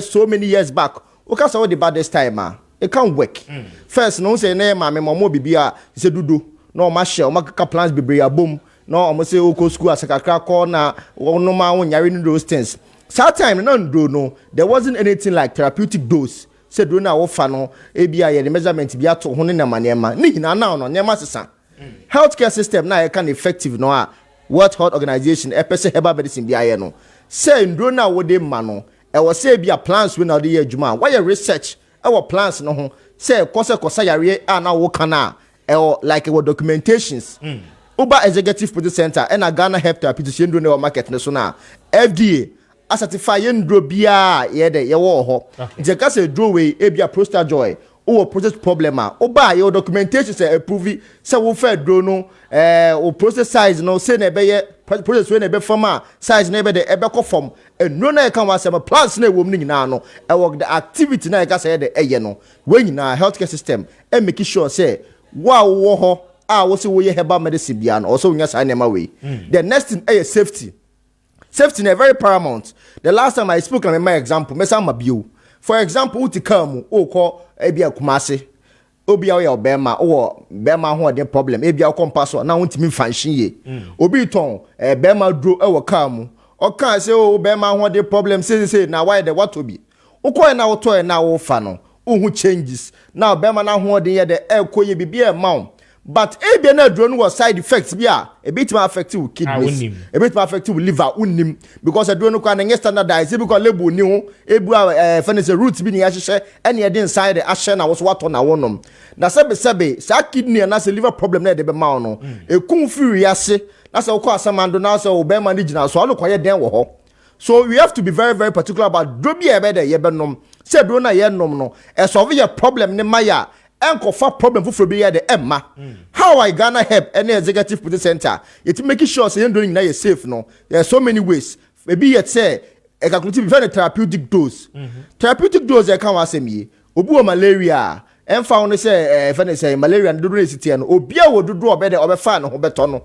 so many years back. Okay, so the bad this time it can't work. First, no say na ma me momo bibia say dudu no ma share ma ka plans bibia boom no omo say oko school asakakra call na no ma won yare those things. That time no there wasn't anything like therapeutic dose. Say do na wo fa no ebia ye the measurement bia to ho ne na manema ni hina na no nyema sesa. Healthcare system na can effective no a World Health Organization epese herbal medicine bia no say ndro na wo de ma no e wo say bia plans we na de adwuma why research e wo plans no ho say kosa yare na wo kana e like wo documentations Uber Executive Product Center and a Ghana Health Therapeutics ndro na market no so na FDA a certify ndro bia ye de ye wo ho je ka say draw we e bia prostate joy o process problem o ba your documentation say approve say wo fair draw no o process size no say na be ye process we na be form size na be de e be ko form no na e kan wa say plans na e wom ni nyina no e work the activity na e ka say de eye no we nyina healthcare system e make sure say wo ho wo say wo ye herbal medicine bia no also nya say na ma we the next thing e safety is very paramount. The last time I spoke on my example, for example, uti kamu oko ebia kumase obi a oyɛ obema o bema ho de problem ebi a kompa so na wontimi function ye obi ton bema dro e wo car mu o kan say o bema ho de problem say na why the what obi ukoy na wotoy na wo fa no uhu changes now bema na ho de ye de ekoye bibia ma but ebi na dro no side effects bia a bit ma affect you kidneys a bit ma affect you liver unnim because adro no kwa na standardize because label ni ho ebu fenese root bi ni ya hyehyɛ ene ye de inside ahye na wo so wato na wonom na sebe sa kidney na se liver problem na de be ma no ekun firi ase na se wo kwa asamando na se wo be ma ni gina so alo kwaye den wo ho. So we have to be very, very particular about drobi ebede yebenom. Say bro na ye nom no. E solve your problem ne maya. Enko fa problem for be the emma. How I gonna help any executive police center? It making sure say doing na you safe no. There are so many ways. Maybe yet say e calculate very therapeutic dose. Therapeutic dose e kan wasem yi. Obu malaria. Emfa won say malaria dodo na city no. Obi a wo dodo obede obefa no ho beto no.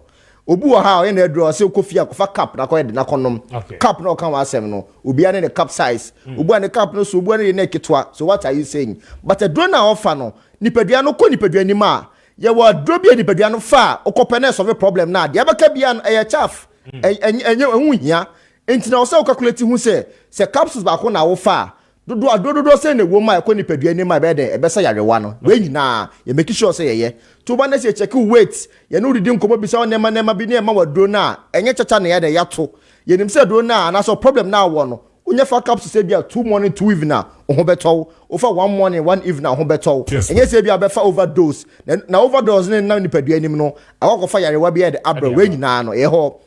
Obu ha o na edro se kofi akofa cap na ko de na konom cap na kan wasem no obi ane the cap size obu ane cap no so obu ane na ketwa so what are you saying but edro na offer no nipadua no ko nipadua ni ma ye wo adro bi nipadua no fa okope na solve problem na de abaka bia no e chaff enye hu hia enti na o se o calculate hu se capsules ba ko na wo fa dodo say na wo ma ko nipadua ni ma be de e be say yarewa no we nyina ye make sure say ye to ba na say check weight ye no redi nkomo bi say nema bi na ma wadro na enye chacha na ye de yato ye nim say do na na so problem na wo no unye fa capsule say bia 2 morning 2 evening na ho beto o fa 1 morning 1 evening ho beto enye say bia be fa overdose na overdose na nipadua nim no akoko fa yarewa bi ye de abra we nyina no ye ho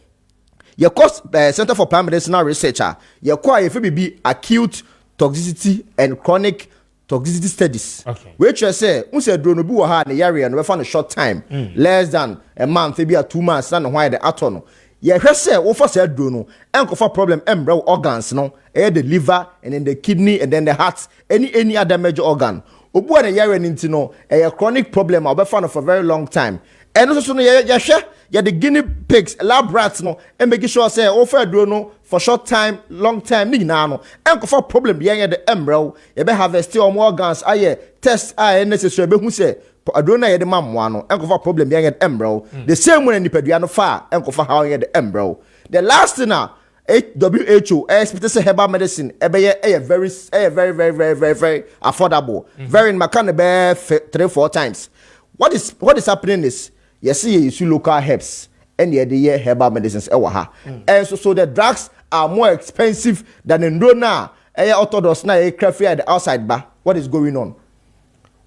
ye cost Center for Primary Medicinal Research ye kwa ye fe bibi acute toxicity and chronic toxicity studies. Okay. Which I say, unse drone no bi wo ha na yare no be fa no short time, less than a month, maybe 2 months na why the atono. Ye hwe say wo fa say drone no, enko fa problem embre organs no, the liver and then the kidney and then the heart, any other major organ. Obu na yare nti no, chronic problem obe fa no for very long time. And also no ye hwe ya the guinea pigs lab rats no and make sure say offer drone no for short time long time ni na no enko for problem be the embryo ye be harvest or more organs aye test necessary be hu say drone na ye the mamwa no enko for problem be the embryo the same when nipadua no fa enko for how ye the embryo the last thing WHO expect say herbal medicine very affordable very in makane be 3-4 times what is happening is you see you see local herbs and the herbal medicines and so the drugs are more expensive than in Rona orthodox na craft at the outside bar. What is going on?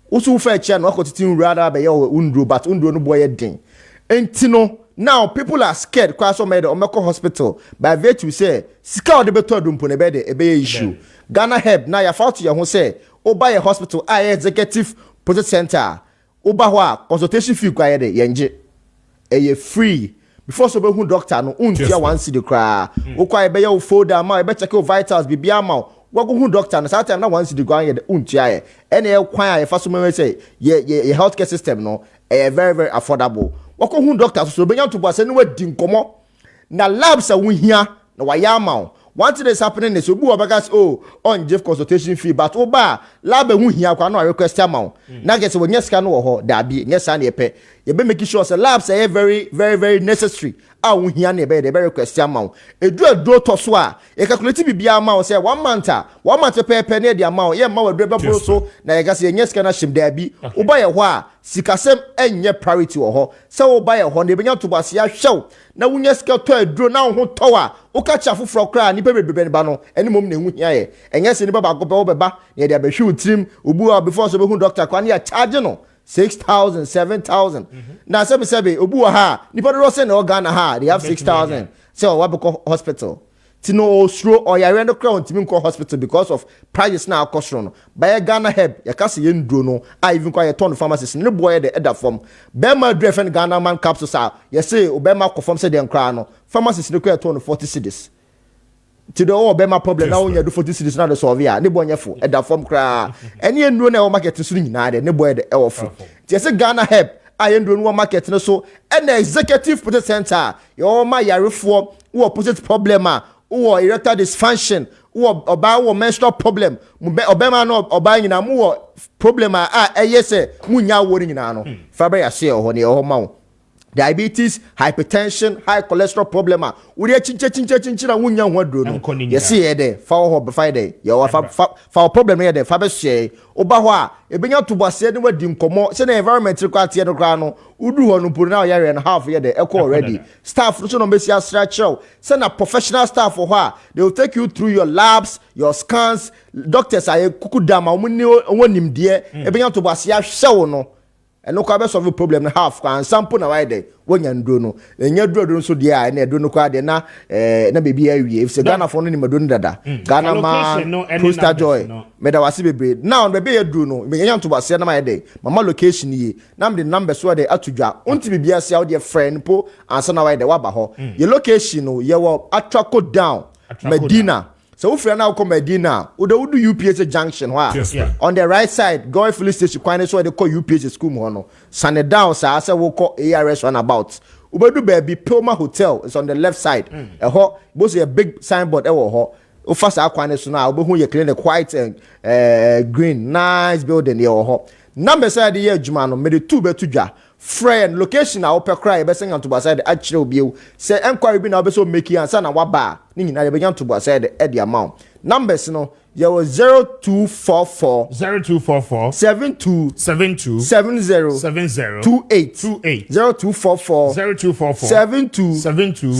Also fair chair no continue rather be undro but undro no boy din entino now people are scared kwa so made omeko hospital by virtue say sika de beto adumpo ne be de ebe issue Ghana help na ya fault ya ho say oba ye hospital executive project center oba ho a consultation fee kwa ye de yenje eye free before so be hu doctor no untia one see the cry o kwa be ye folder ma be check your vitals bibia ma wo hu doctor no that time na one see the cry ye de untia ye ene e kwan a fa so me say ye healthcare system no very very affordable wo hu doctor so be nya to boase no wadi nkomo na labs a wo hia na wa ya ma one thing is happening is obu obagas on give consultation fee but oba lab hu hia kwa na request amount na get we nyeska no ho da bi nyesa na yepe ye be make sure say labs are very very very necessary a hu hia na be request amount edu to so a ye calculate bibia amount say 1 month pe na the amount ye ma we be bro so na ye gas ye nyeska na shim da bi oba ye ho a sikasem enye priority wo ho say oba ye ho na be nya to base ya hwew na wunyeska to aduro na ho to a o ka cha foforo kra ni bebe ba no eni mom na hu hia ye enye se ni baba go be ba ye de be hwe utrim obu a before so be hu doctor kwa na ya charge no 6,000 7,000 na sebe obu ha ni podoro se na organ ha they have 6,000 so what be hospital tino stro or ya rendo kra ontimi ko hospital because of prices na cost no by Ghana help ya kase ye nduro no I even kwa ye ton pharmacies ne boy de eda form be ma drefen Ghana man capsules a ye say obema ko form say den kra no pharmacies ne kwa ton 40 cedis to the obema problem na onya do 40 cedis na the solve ya ne boy nyefo eda form kra ene nduro na e market so nyina de ne boy de e wo fo ti say Ghana help I nduro no market no so and executive project center your ma yarefo wo opposite problem a or erectile dysfunction wo menstrual problem obema no oba nyina mu wo problem eyese munya wo nyina no fa be ya share ho ne ho ma wo diabetes, hypertension, high cholesterol problem we dey chinche na munya ho aduro no yes here there fa ho be fa there ya fa problem here there fa be share oba ho a ebenya to bose ne wadi nkomo se na environment require no kra no udu ho no puru na yare and half here there echo already staff so no be see structure se na professional staff for her they will take you through your labs your scans doctors are kukudama onim de ebenya to bose ya hwe no and no kwa solve problem na half kwa sample na why dey wonya ndro no enya dro so dey a na dro no kwa dey na baby awie if se Ghana for no ni madon dada Ghana ma poster joy me da wase bebre now baby dro no me nya to base na my dey mama location yi na me the number so dey atudwa unti bibia se out dey friend po ansa na why dey wa ba ho your location no ye wo Atrako down Medina. So if you're now come Medina, would UPH junction on the right side, go filling station, quite so they call UPH school mono. Sand down, so I say we'll call ARS runabout. Ubedu baby Poma Hotel is on the left side. A hot, both a big signboard ever hot. First I quite so now, but who you clean the white and green, nice building there hot. Number side the year Jumano made it 2 be 2 friend location na open cry be send to baside actually obi say enquiry be na be so make answer na waba ni nyina be to baside e the amount numbers no there was 0244 72 70 28 0244 72 70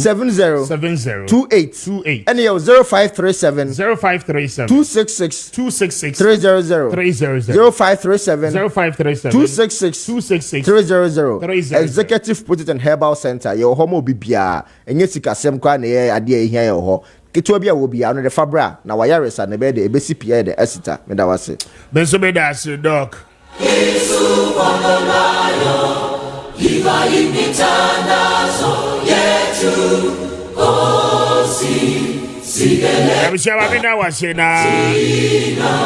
28 and there was 0537 266 300 0537 266 300 executive potent and herbal center your homo bibia enye sikasem kwa na ye ade ehia ye ho keto bia wo bia no de fabra na wayaresa na be de ebesi pia de asita me da wase benso be da as doc Yesu bonolayo iba imitanazo yetu osi sigele abishawa be na wase na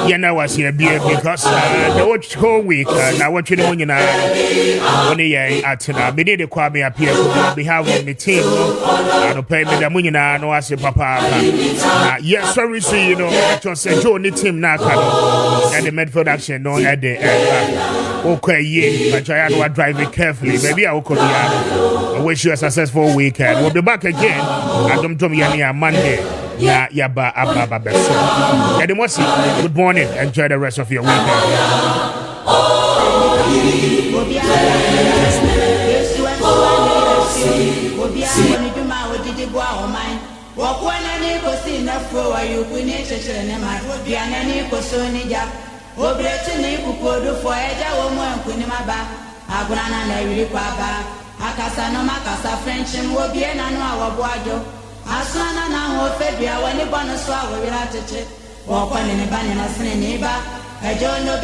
ye na wase bia because the whole week na what you know nyina one ye atina me dey Kwame Appiah Kubi on behalf of the team and pay me the money na no ase papa yes sorry see you know just say Joe ni team na ka and the Medford action no at the okay ye but try to drive it carefully maybe I will call you I wish you a successful weekend we'll be back again at Dom Yania Monday yaba ababa beso Edemosi good morning enjoy the rest of your weekend Asana na ho febia wani bono so awira tete wo kwa ne ba ne na sene ne ba ejo no